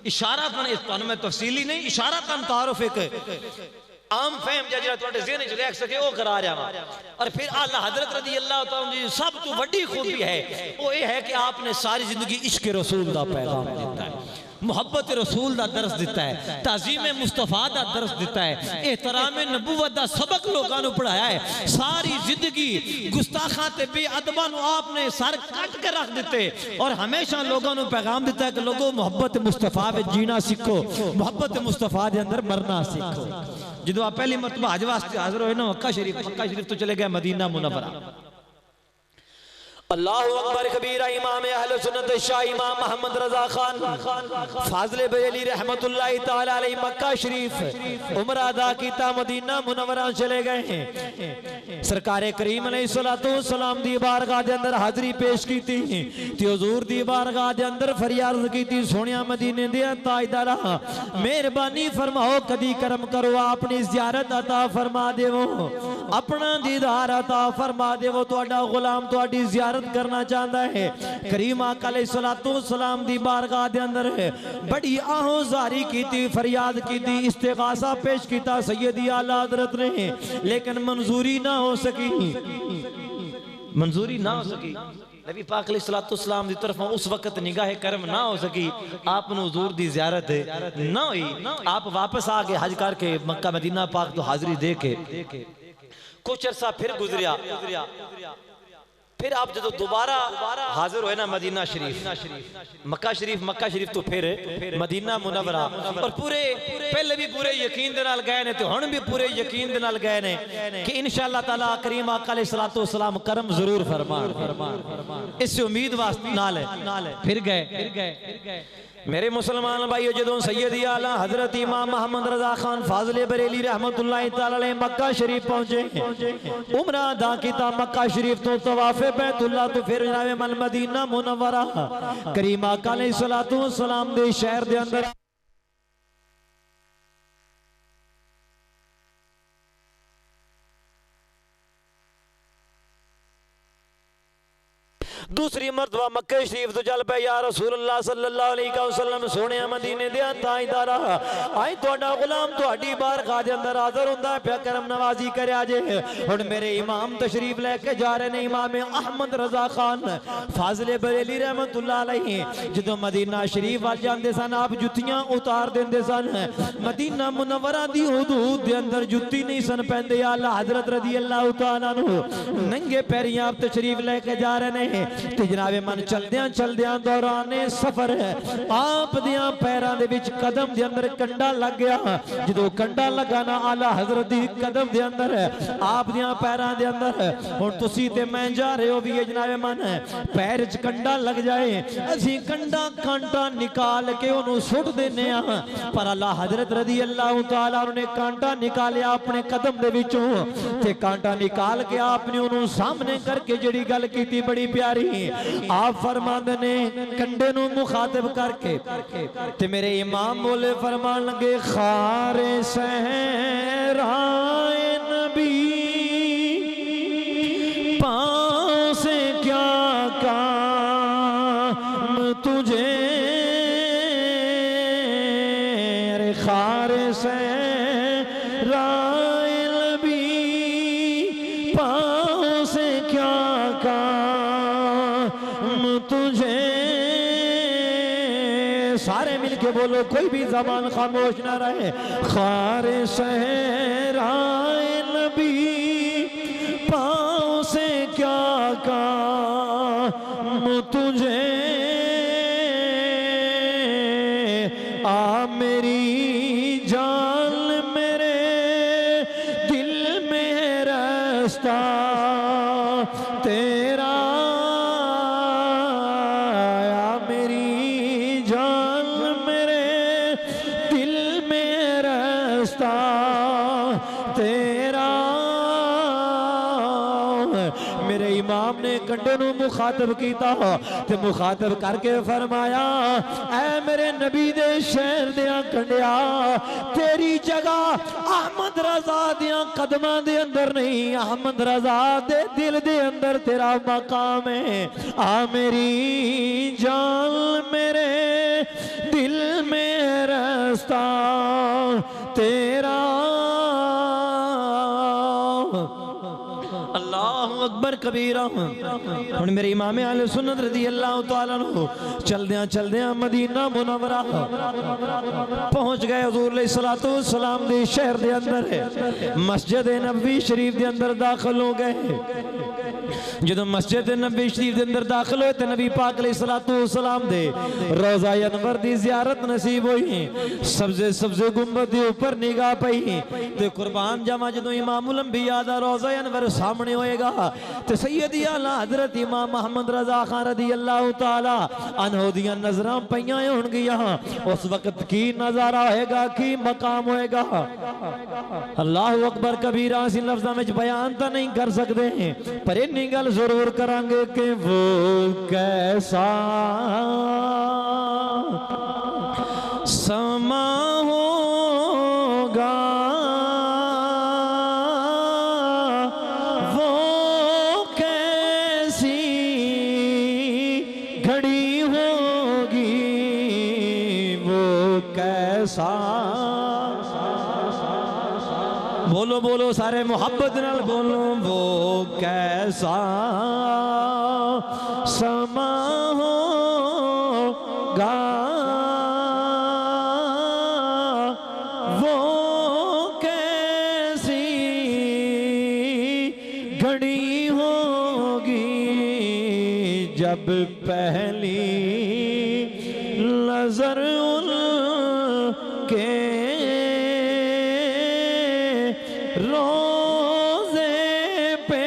इशारा तन इस मैं तफसीली नहीं, इशारा तन तारुफ एक आम फहम जो तुहाडे ज़हन च रह सके वो करा रहा वा। और फिर आला हज़रत रज़ी अल्लाह तआला जी सब तो बड़ी खूबी है वो ये है कि आपने सारी जिंदगी इश्क रसूल का पैगाम दिता है, मुहब्बत रसूल का दर्स दिता है, ताज़ीम मुस्तफा का दर्स दिता है, एहतराम नबूवत का सबक लोगों को पढ़ाया है। सारी जिंदगी गुस्ताखा ते बेअदबा नूं आपने सर कट के रख दिते और हमेशा लोगों को पैगाम दिता है कि लोगों मोहब्बत मुस्तफा में जीना सीखो, मोहब्बत मुस्तफा के अंदर मरना सीखो। जो आप पहली मरतबा हज वास्ते हाजिर होए ना मक्का शरीफ तो चले गए मदीना मुनव्वरा। अल्लाहु अकबर कबीरा। इमाम अहले सुन्नत शाह इमाम मोहम्मद रजा खान फाज़िल बरेली रहमतुल्लाह तआला अलैहि मक्का शरीफ उम्र अदा कीता, मदीना मुनव्वरा चले गए हैं। सरकार करीम अलैहिस्सलातु वस्सलाम दी बारगाह दे अंदर हाज़री पेश कीती ते हुजूर दी बारगाह दे अंदर फरियाद कीती, सोनिया मदीने दे ताजदारा मेहरबानी फरमाओ, कदी करम करो, अपनी ज़ियारत अता फरमा देवो, अपना दीदार अता फरमा देवो। तुहाडा गुलाम तुहाडी ज़ियारत करना चाहता है। करीम आका अलैहिस्सलातु वस्सलाम दी बारगाह दे अंदर बड़ी आहोजारी की, फरियाद की, इस्तिगासा पेश किया सैयदी आला हज़रत ने, लेकिन मंजूरी ना हो सकी, मंजूरी ना हो सकी। नबी पाक अलैहिस्सलातु वस्सलाम दी तरफ उस वक्त निगाह करम ना हो सकी, आप हुजूर दी ज़ियारत ना हुई। आप वापस आ गए हज करके मक्का मदीना पाक तो हाजिरी दे के। कुछ अरसा फिर गुजरिया, फिर आप जो दोबारा हाजिर हुए ना मदीना शरीफ मक्का शरीफ तो फिर मदीना मुनव्वरा, और पूरे पहले भी पूरे यकीन दे नाल गए ने ते हुण भी पूरे यकीन दे नाल गए ने कि इंशाअल्लाह ताला करीम आका अलैहिस्सलातु वस्सलाम करम जरूर फरमान। इस उम्मीद वास्ते नाल फिर गए। मेरे मुसलमान भाइयों, जो सैयदी आला हजरत इमाम मोहम्मद रजा खान फाज़िल बरेली रहमतुल्लाह तआला अलैहि मक्का शरीफ पहुंचे, उम्रा अदा कीता मक्का शरीफ तो तवाफ़े बैतुल्लाह तो फिर जनाब मन मदीना मुनव्वरा करीम आका अलैहिस्सलातु वस्सलाम दे शहर दे अंदर दूसरी मरतबा मक्के शरीफ तो चल पे, या रसूलुल्लाह सल्लल्लाहु अलैहि वसल्लम सोने मदीने दे ताजदारा आई तुहाडा गुलाम तुहाडी बारगाह दे अंदर हाज़िर हुंदा है, करम नवाजी करया जे। हुण मेरे इमाम तशरीफ लेके जा रहे ने, इमाम अहमद रजा खान फाज़िल बरेली रहमतुल्लाह अलैहि। जदों मदीना शरीफ आ जांदे सन आप जुत्तियां उतार देंदे सन, मदीना मुनव्वरा दी हुदूद दे अंदर जुत्ती नहीं सन पैंदे। आला हज़रत रज़ी अल्लाह तआला अन्हु नंगे पैरियां आप तशरीफ लेके जा रहे ने ते जनाबे मन चलदियां चलदियां दौराने सफर आप दियां पैरां दे विच कदम दे अंदर कंडा लग गया। जो कंडा लगा ना आला हज़रत दी कदम दे अंदर आप दियां पैरां दे अंदर, हुण तुसी ते मैं जा रहे हो भी जनाबे मन पैर च कंडा लग जाए, असी कंडा कांटा निकाल के उन्होंने सुट देने आ, पर अल्लाह हज़रत रज़ी अल्लाह तआला ने कांटा निकालिया अपने कदम दे विचों ते कांटा निकाल के आपने उन्होंने सामने करके जड़ी गल की बड़ी प्यारी आप फरमाते ने कंडे नू मुखातिब करके ते मेरे इमाम बोले फरमान लगे, खारे सहराए नबी पास क्या काम तुझे, अरे खारे सहराए नबी पास क्या काम तुझे। सारे मिलके बोलो, कोई भी जबान खामोश ना रहे। खारे सहराए नबी पाँव से क्या काम तुझे, आ मेरी जान तेरा या मेरी जान मेरे दिल में रास्ता तेरा। मेरे इमाम ने कंडे नूं मुखातब कीता ते मुखातब करके फरमाया ऐ मेरे नबी दे शहर दियां कंडिया तेरी जगह अहमद रजा दियां कदमां दे अंदर नहीं, अहमद रजा दे दिल दे अंदर तेरा मकाम है। आ मेरी जान मेरे दिल में रास्ता तेरा। अल्लाहु अकबर कबीरा। हुण मेरे इमाम अहले सुन्नत रज़ी अल्लाह तआला अन्हु चलदियां चलदियां मदीना मुनव्वरा पहुंच गए। हुजूर अलैहिस्सलातु वस्सलाम दे शहर दे अंदर मस्जिद नबवी शरीफ दे अंदर दाखिल हो गए। जदों मस्जिद नबवी शरीफ दे अंदर दाखिल होए ते नबी पाक अलैहिस्सलातु वस्सलाम दे रोज़ा अनवर दी ज़ियारत नसीब हुई। सब्ज़े सब्ज़े गुंबद दे ऊपर निगाह पई ते कुर्बान जावा जदों इमामुल अंबिया दा रोज़ा अनवर सामने होएगा ते सैयदी आला हज़रत इमाम मोहम्मद रज़ा खान रज़ी अल्लाह तआला अन्हु दियां नज़रां पईयां होणगियां। उस वक्त की नज़ारा होएगा, की मकाम होएगा। अल्लाहु अकबर कबीरा। असीं लफ्ज़ां विच बयान तां नहीं कर सकदे पर इन्नी गल जरूर करांगे कि वो कैसा समा होगा वो कैसी घड़ी होगी वो कैसा। बोलो बोलो सारे मोहब्बत नाल बोलो वो कैसा समा होगा वो कैसी घड़ी होगी जब पहली नजर उनके रोज़े पे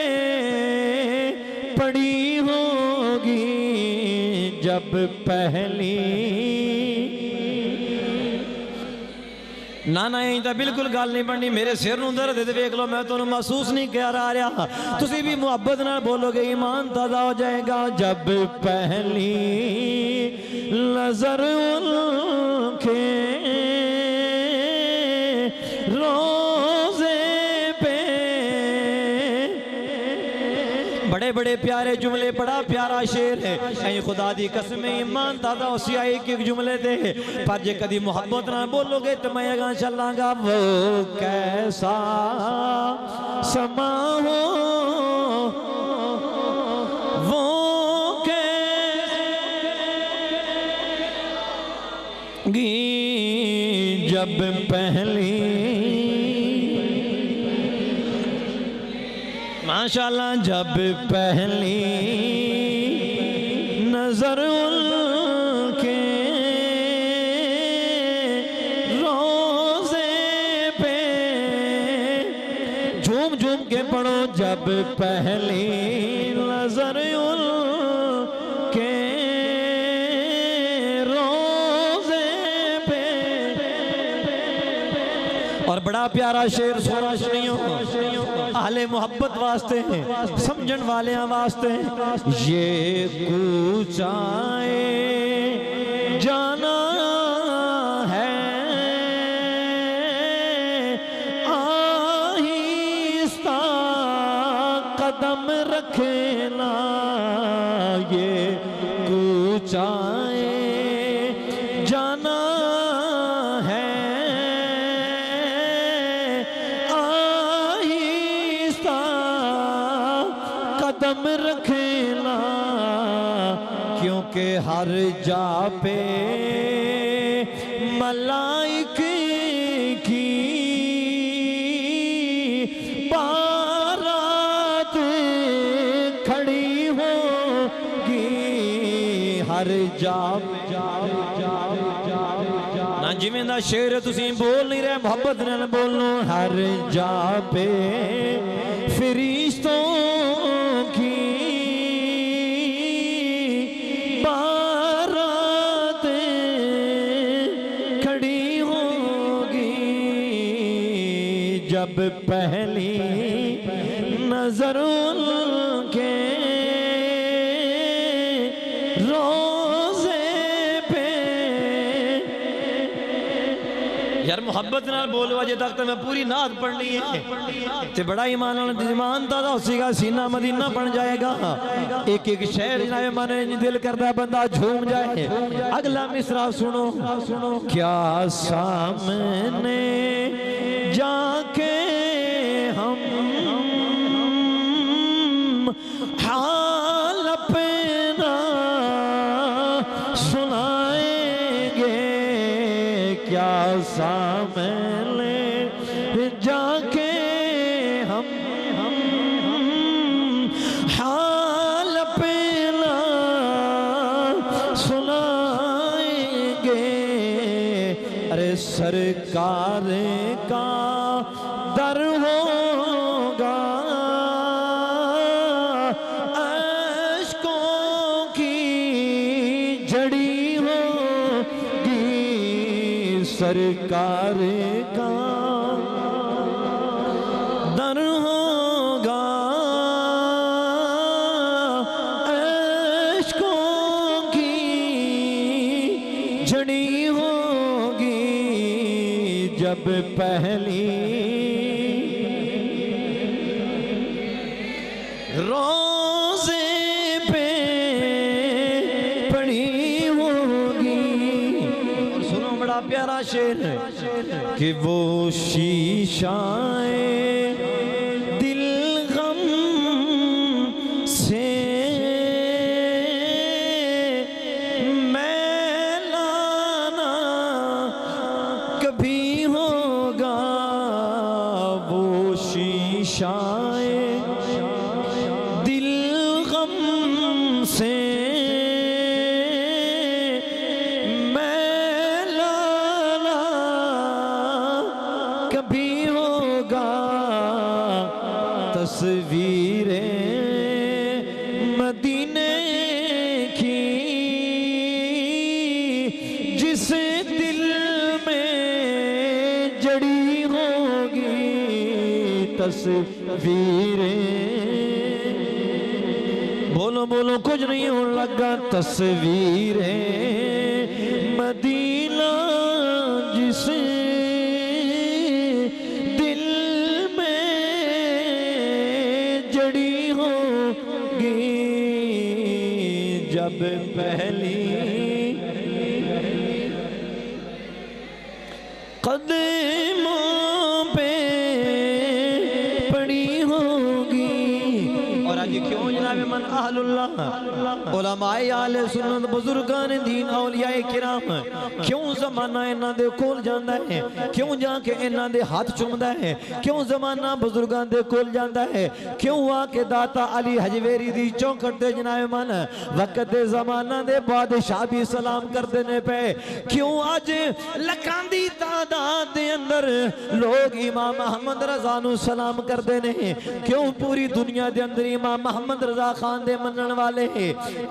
पड़ी होगी जब पहली। ना ना यही तो बिल्कुल गल नहीं बननी। मेरे सिर नूं दर्द है वेख लो, मैं तुहानूं महसूस नहीं करा रहा। तुसीं भी मुहब्बत नाल बोलोगे ईमान ताज़ा हो जाएगा। जब पहली नज़र उनके रोज़े पे। बड़े बड़े प्यारे जुमले, बड़ा प्यारा शेर है। ऐ खुदा दी कसम ईमान ताज़ा उसी आई कि जुमले थे पर जे कदी मुहब्बत ना बोलोगे तो मैं अगा चलांगा। वो कैसा समा हो वो कैसी जब पहली माशाअल्लाह जब पहली नजर उनके रोज़े पे। झूम झूम के पढ़ो जब पहली नजर उनके रोज़े पे। और बड़ा प्यारा शेर सुना सुनियो आहले मोहब्बत वास्ते हैं, समझन वाले वास्ते। ये कूचाए जाना है आहिस्ता कदम रखना। ये कूचाए जाना कदम रखना क्योंकि हर जा पे मलाइक की बारात खड़ी होगी। हर जा ना जिमें दा शेर तुसीं बोल नहीं रहे, मोहब्बत नाल बोलो। हर जा पे फरिश्तों की जब पहली नजर उनके रोज़े पे। यार मुहब्बत नाल बोलो अजे तक तो मैं पूरी नात पढ़नी है ते बड़ा ईमान ताज़ा होगा, सीना मदीना बन जाएगा। एक एक शहर जनाब मन दिल करता बंदा झूम जाए। अगला मिसरा सुनो, क्या सामने जाके हम हाल अपना सुनाएंगे, क्या सामने जाके हम हाल अपना सुनाएंगे। अरे सरकार का दर होगा, अश्कों की जड़ी होगी, सरकार का दर होगा, अश्कों की जड़ी होगी। जब पहली रोज़े पे पड़ी होगी। और सुनो बड़ा प्यारा शेर है कि वो शीशाए दिल गम से मैलाना कभी होगा, वो शीशाए से मैलाना कभी होगा। तस्वीरें मदीने की जिस दिल में जड़ी होगी, तस्वीरें बोलो बोलो कुछ नहीं होने लगा। तस्वीरें मदीना जिस दिल में जड़ी होगी, जब पहली कदमों पे पड़ी होगी। और आज क्यों जनाब मन अहलुल्लाह उलमाए आले सुन्नत बुजुर्गान दीन औलियाए किराम क्यों जमाना इन्हां दे कोल जांदा है, क्यों जाके इन्हां दे हाथ चुमदा है, क्यों जमाना बुजुर्गां दे कोल जांदा है, क्यों आके दाता अली हजवेरी दी चौखट दे जनाब मन वक्त दे जमाना दे बादशाह भी सलाम करदे ने पे, क्यों आज लखां दी तादाद दे अंदर लोग इमाम मोहम्मद रजा नू सलाम करदे ने, क्यों पूरी दुनिया दे अंदर इमाम मोहम्मद रजा खान दे मनन वाले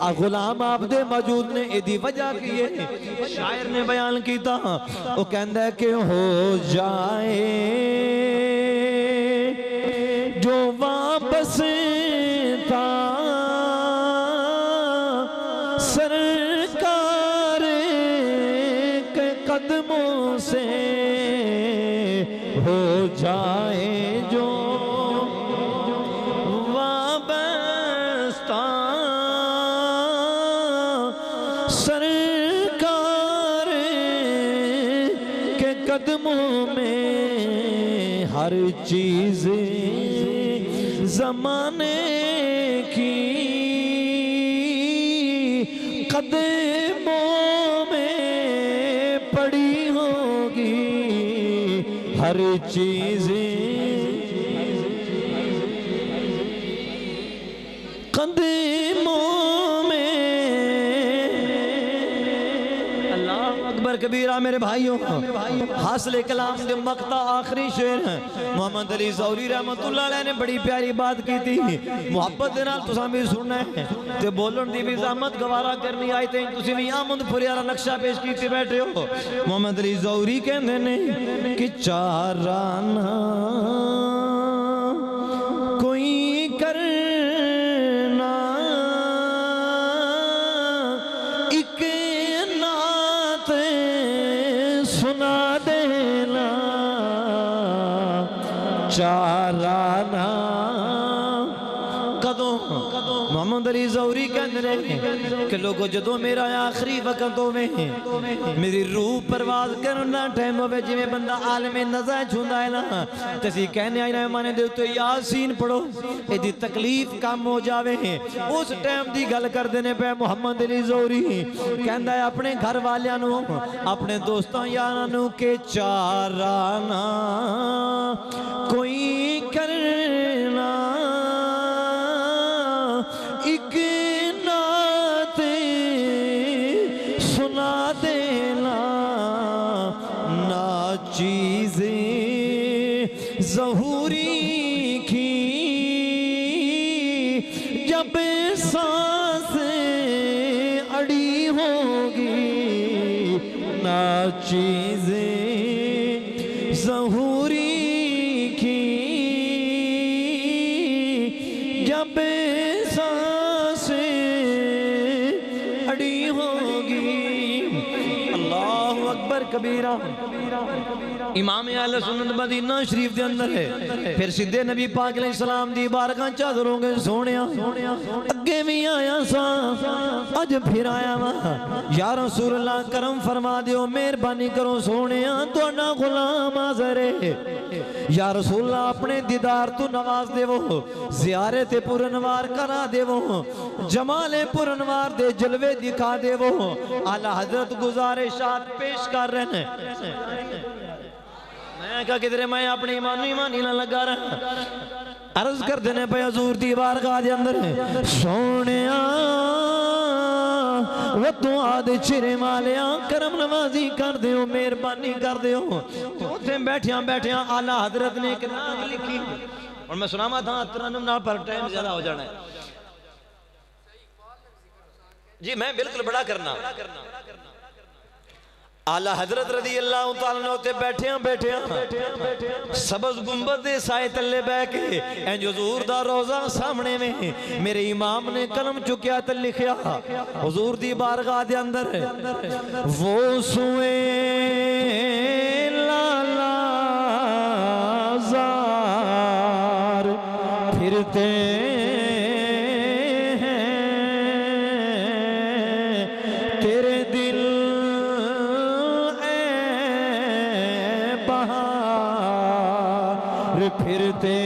आ गुलाम आपदे मौजूद ने। इदी वजह की है शायर ने बयान कीता, वो कहंदा है कि हो जाए जो वापस था सरकार के कदमों से, हो जाए जो वाबस्ता सरकार के कदमों में, हर चीज जमाने की कदमों में पड़ी होगी, हर चीज कदमों में। अल्लाह अकबर कबीरा मेरे भाइयों हासिल कलाम दे मकता आखिरी शेर मोहम्मद अली ज़ौहरी रहमतुल्लाह अलैह ने बड़ी प्यारी बात की थी मुहब्बत दे नाल तुसां भी सुनना है ते बोलन दी भी ज़हमत गवारा करनी आई ते तुसीं भी आमद फुरियारा नक्शा पेश कीते बैठे हो। मोहम्मद अली ज़ौहरी कहंदे ने कि चाराना कोई करना एक नात सुना देना चाराना कदों मोहम्मद अली ज़ौहरी कहते हैं कि लोगों जदों मेरा आखिरी वक्त होवे मेरी रूह परवाज करना टाइम होवे जिवें बंदा आलमे नज़र छुंदा है ना ते असीं कहने आई ना माने दे उत्ते यासीन पढ़ो इहदी तकलीफ कम हो जावे उस टाइम दी गल करदे ने पे मोहम्मद अली ज़ौहरी कहंदा है अपने घर वालियां नू अपने दोस्तां यारां नू के चाराना कोई करना एक नात सुना देना ना चीज़ें ज़हूरी की जब सांसें अड़ी होगी ना चीज़ें ज़हूरी की जब कबीरा इमाम अहले सुन्नत मदीना शरीफ के अंदर है फिर सीधे नबी पाक अलैहिस्सलाम दी बारगाह चादरों के सोनिया अगे भी आया सा अज फिर आया वा या रसूल अल्लाह करम फरमा दियो मेहरबानी करो सोनिया तुहाडा गुलाम हाज़िर है या रसूल अल्लाह अपने दीदार तो नवाज देवो ज़ियारत पुरनवार करा देवो जमाले पुरनवार दे जलवे दिखा देवो आला हजरत गुजारिशात पेश कर रहे हैं। मैं क्या किधरे मैं अपनी ईमानी ना लगा रहा अर्ज कर देने पे हजूर दी बारगाह दे अंदर सोनिया वो दुआ दे चिरे वालिया करम नवाजी कर दियो मेहरबानी कर दियो उथे बैठिया बैठिया आला हजरत ने एक नात लिखी और मैं सुनावा था तरन्नुम नाल पर टाइम ज्यादा हो जाना है जी मैं बिल्कुल बड़ा करना आला हजरत रज़ी अल्लाह तआला अन्हु बैठिया बैठिया सबज गुंबद दे साए तले बह के इंज हुजूर दा रोजा सामने में मेरे इमाम ने कलम चुकिया ते लिखिया हुजूर दी बारगाह दे अंदर वो सुए लाला ज़ार फिरते फिरते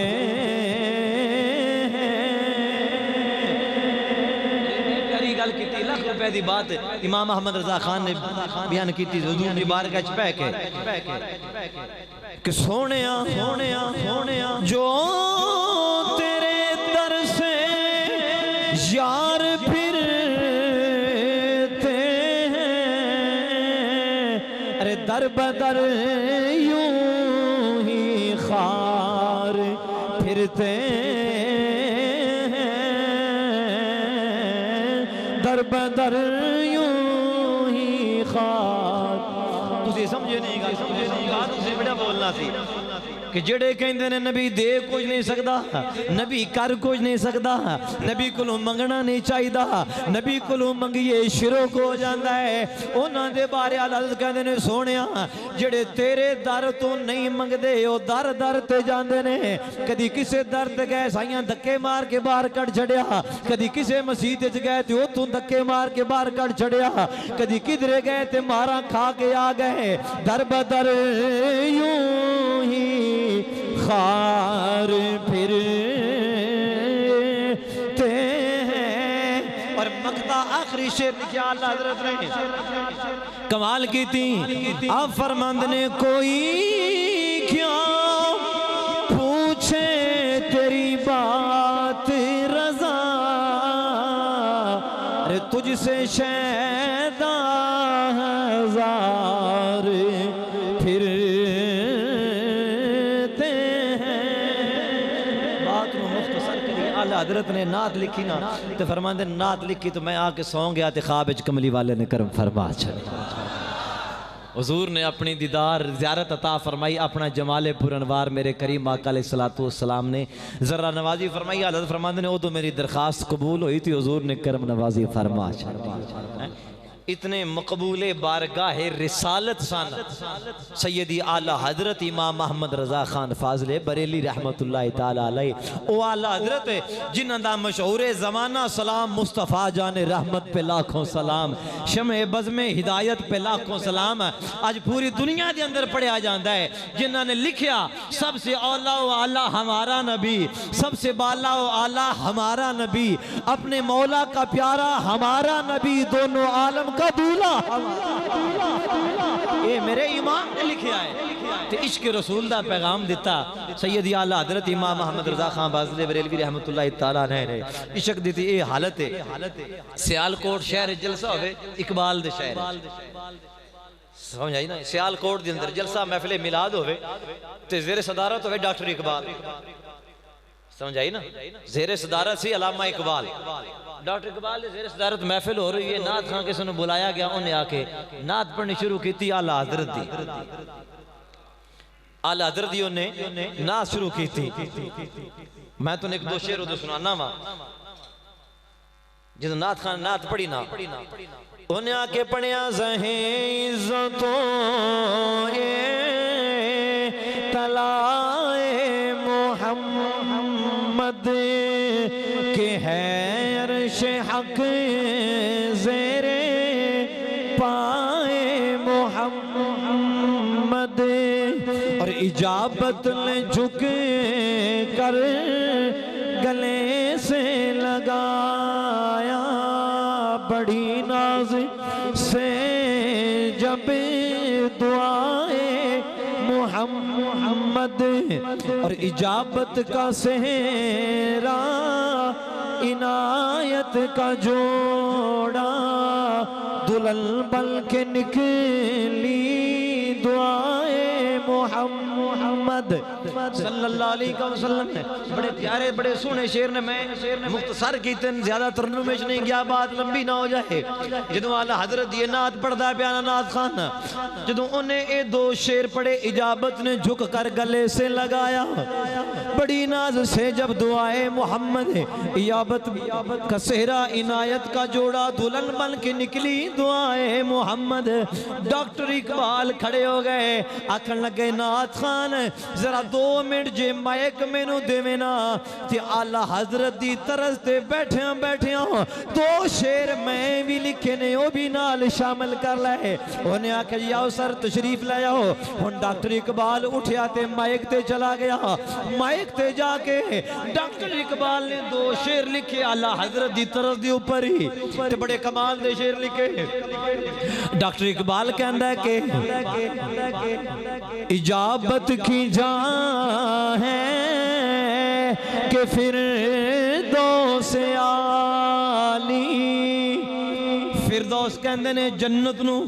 प्यारी गल की लाख रुपए की बात इमाम अहमद रजा खान ने बयान की हुजूर दी बारगाह च बह के सोनिया सोनिया सोनिया जो तेरे दर से यार फिरते हैं अरे दर बदर यूं खार फिरते हैं दर बदर यूं ही खार तुझे समझे नहीं गा तुझे बड़ा बोलना सी कि जेड़े कहते ने नबी दे कुछ नहीं सकता नबी कर कुछ नहीं सकता नबी को मंगना नहीं चाहिए नबी को मंगिए शिरोक हो जाता है उन्होंने दे बारे हज़रत कहते ने सोनिया जेड़े तेरे दर तो नहीं मंगते वो दर दर ते जाते ने कदी किसे दर ते गए साइयां धक्के मार के बाहर कट छड़िया कदी किसे मसीत च गए तो उतों धक्के मार के बाहर कट छड़िया कदी किधरे गए ते मारा खा के आ गए दर बदर यूं ही खार फिरते हैं और मकता आखिरी शेर लिखा अल्लाह हज़रत ने कमाल की थी आप फरमांद ने कोई क्या पूछे तेरी बात रज़ा अरे तुझसे शैदा हजार हजरत ने नात लिखी ना तो फरमाते नात लिखी तो मैं आके सौ गया तो ख्वाब विच कमली वाले ने करम फरमा छड़े। हुजूर ने अपनी दीदार ज़ियारत अता फरमाई, अपना जमाले पुरनवार मेरे करीम आका अलैहिस्सलातु वस्सलाम ने ज़रा नवाजी फरमाई। हज़रत फरमाते ने उदो मेरी दरखास्त कबूल हुई थी, हुजूर ने करम नवाजी फरमा छड़ी। इतने मकबूले बारगाह रिसालत सन सैयदी आला हजरत इमाम अहमद रज़ा खान फाज़ले बरेली रहमतुल्लाहि ताला अलैह। ओ आला हजरत जिन्हां दा मशहूर ज़माना सलाम मुस्तफ़ा जाने रहमत पे लाखों सलाम, शमे बज़्मे हिदायत पे लाखों सलाम आज पूरी दुनिया के अंदर पढ़िया जाता है। जिन्हां ने लिखिया सबसे औला व आला हमारा नबी, सबसे बाला व आला हमारा नबी, अपने मौला का प्यारा हमारा नबी, दोनों आलम का दूल्हा। ये मेरे इमाम ने लिखा है तो इश्क रसूल दा पैगाम दिता सैयदी आला हजरत इमाम अहमद रज़ा खान फाज़ले बरेलवी रहमतुल्लाहि ताला ने इश्क दी थी। ये हालत है सियालकोट शहर जलसा होवे इकबाल दे शहर, समझ आई ना। सियालकोट दे अंदर जलसा महफिल मिलाद होवे ते ज़ेरे सदारत होवे डॉक्टर इकबाल, समझ आई ना। ज़ेरे सदारत सी अलामा इकबाल, डॉक्टर इकबाल ज़ेरे सदारत महफिल हो रही है। नात खां किसी ने बुलाया गया, उन्हें आके नात पढ़नी शुरू की आला हजरत दी। आला हजरत दी उन्हें नात शुरू की थी। मैं तुम एक दो शेर उदो सुनाना वा। जो नात खान नात पढ़ी ना उन्हें आके पढ़िया ज़हें इज़्ज़तों तलाए मोहम्मद के है अर्श हक ज़ेरे पाए मोहम्मद, और इजाबत ले झुक कर गले से लगाया, बड़ी नाज से जब दुआए मोहम्मद, और इजाबत का सेहरा इनायत का जोड़ा, दुल्हन बन के निकली दुआए मोहम्मद सल्लल्लाहु अलैहि वसल्लम ने। बड़े प्यारे बड़े सोहने शेर ने, मैं मुख्तसर कीते, ज्यादा तरनुमे नहीं गया, बात लंबी ना हो जाए। जो आला हजरत दी नात पढ़दा प्यारा नात खान, जो उन्हें ये दो शेर पढ़े, इजाबत ने झुक कर गले से लगाया, बड़ी नाज से जब दुआए मोहम्मद, इजाबत का सेहरा इनायत का जोड़ा, दुल्हन बन के निकली दुआए मोहम्मद। डॉक्टर इकबाल खड़े हो गए, आखन लगे नात खान जरा 2 मिनट जे माइक मैनू देवे ना, ते आला हजरत दी तरस ते बैठिया बैठिया 2 शेर मैं भी लिखे ने, वो भी नाल शामिल कर ले। उन्हें आखे जी आओ सर तशरीफ ले आओ। हुण डॉक्टर इकबाल उठिया ते माइक ते चला गया। माइक ते जाके डॉक्टर इकबाल ने 2 शेर लिखे आला हजरत दी तरस दे ऊपर ही, ते बड़े कमाल दे शेर लिखे। डॉक्टर इकबाल कहंदा है कि इजाबत की जान है कि फिर दो से आली, फिरदौस कहंदे ने जन्नत नू,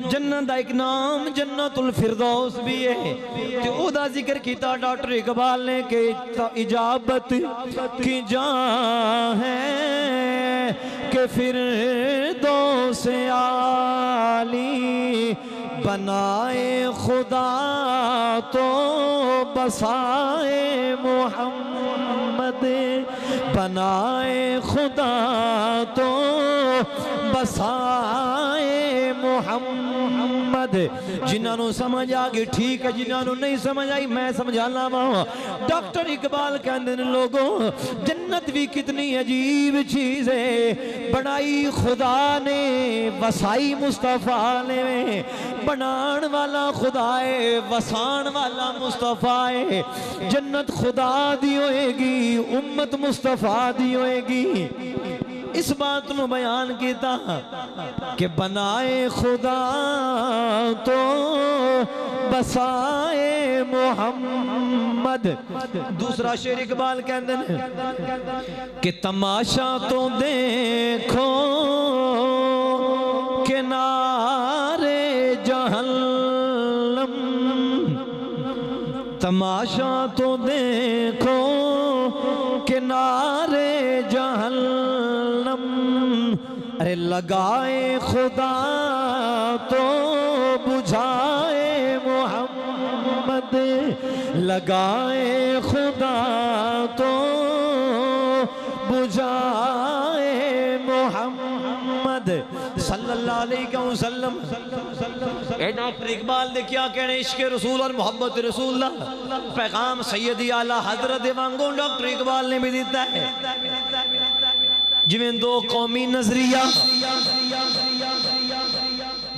जन्नत दा एक नाम जन्नतुल फिरदौस भी है, ते ओदा जिक्र किया डॉक्टर इकबाल ने कि इजाबत की जान है कि फिर दो से आली, बनाए खुदा तो बसाए मोहम्मद, बनाए खुदा तो बसाए मोहम्मद। जिन्होंने समझ आ गई ठीक है, जिन्होंने नहीं समझ आई मैं समझाना वा। डॉक्टर इकबाल कहते हैं लोगों जन्नत भी कितनी अजीब चीज है, बनाई खुदा ने वसाई मुस्तफ़ा ने, बनान वाला खुदा है वसान वाला मुस्तफ़ा है। जन्नत खुदा दी होएगी उम्मत मुस्तफ़ा दी होएगी। इस बात को बयान किया कि बनाए खुदा तो बसाए मोहम्मद। दूसरा शेर इकबाल कहते हैं कि तमाशा तो देखो किनारे जहन्नम, तमाशा तो देखो किनारे नारे जहन्नम, अरे लगाए खुदा तो बुझाए मोहम्मद, लगाए खुदा तो बुझाए मोहम्मद सल्लल्लाहु अलैहि वसल्लम। डॉक्टर इकबाल ने क्या कहने, इश्क रसूल और मोहब्बत रसूल पैगाम सैयदी आला हजरत वांगू डॉक्टर इकबाल ने भी दिता है। जिवें दो कौमी नजरिया,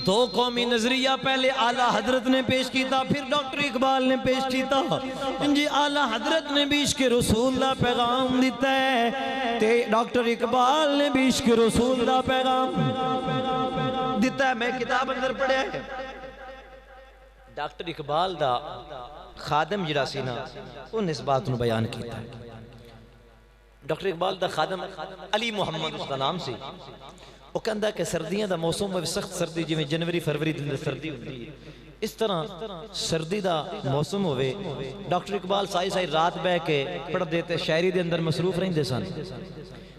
दो कौमी नजरिया पहले आला हजरत ने पेश किया, फिर डॉक्टर इकबाल ने पेश किया। जी आला हजरत ने भी इश्क रसूल का पैगाम दिता है, ते डॉक्टर इकबाल ने भी इश्क रसूल का पैगाम दिता है। मैं किताब अंदर पढ़िया है, डॉक्टर इकबाल का खादम जिहड़ा सी ना उन्हें इस बात को बयान किया। डॉक्टर इकबाल का खादम अली मुहम्मद उसका नाम से, वो कहता कि सर्दियों का मौसम में सख्त सर्दी, जिवें जनवरी फरवरी के अंदर सर्दी होती है, इस तरह सर्दी का मौसम होवे। डॉक्टर इकबाल सारी सारी रात बह के पढ़ते थे, शायरी के अंदर मसरूफ रहते सन।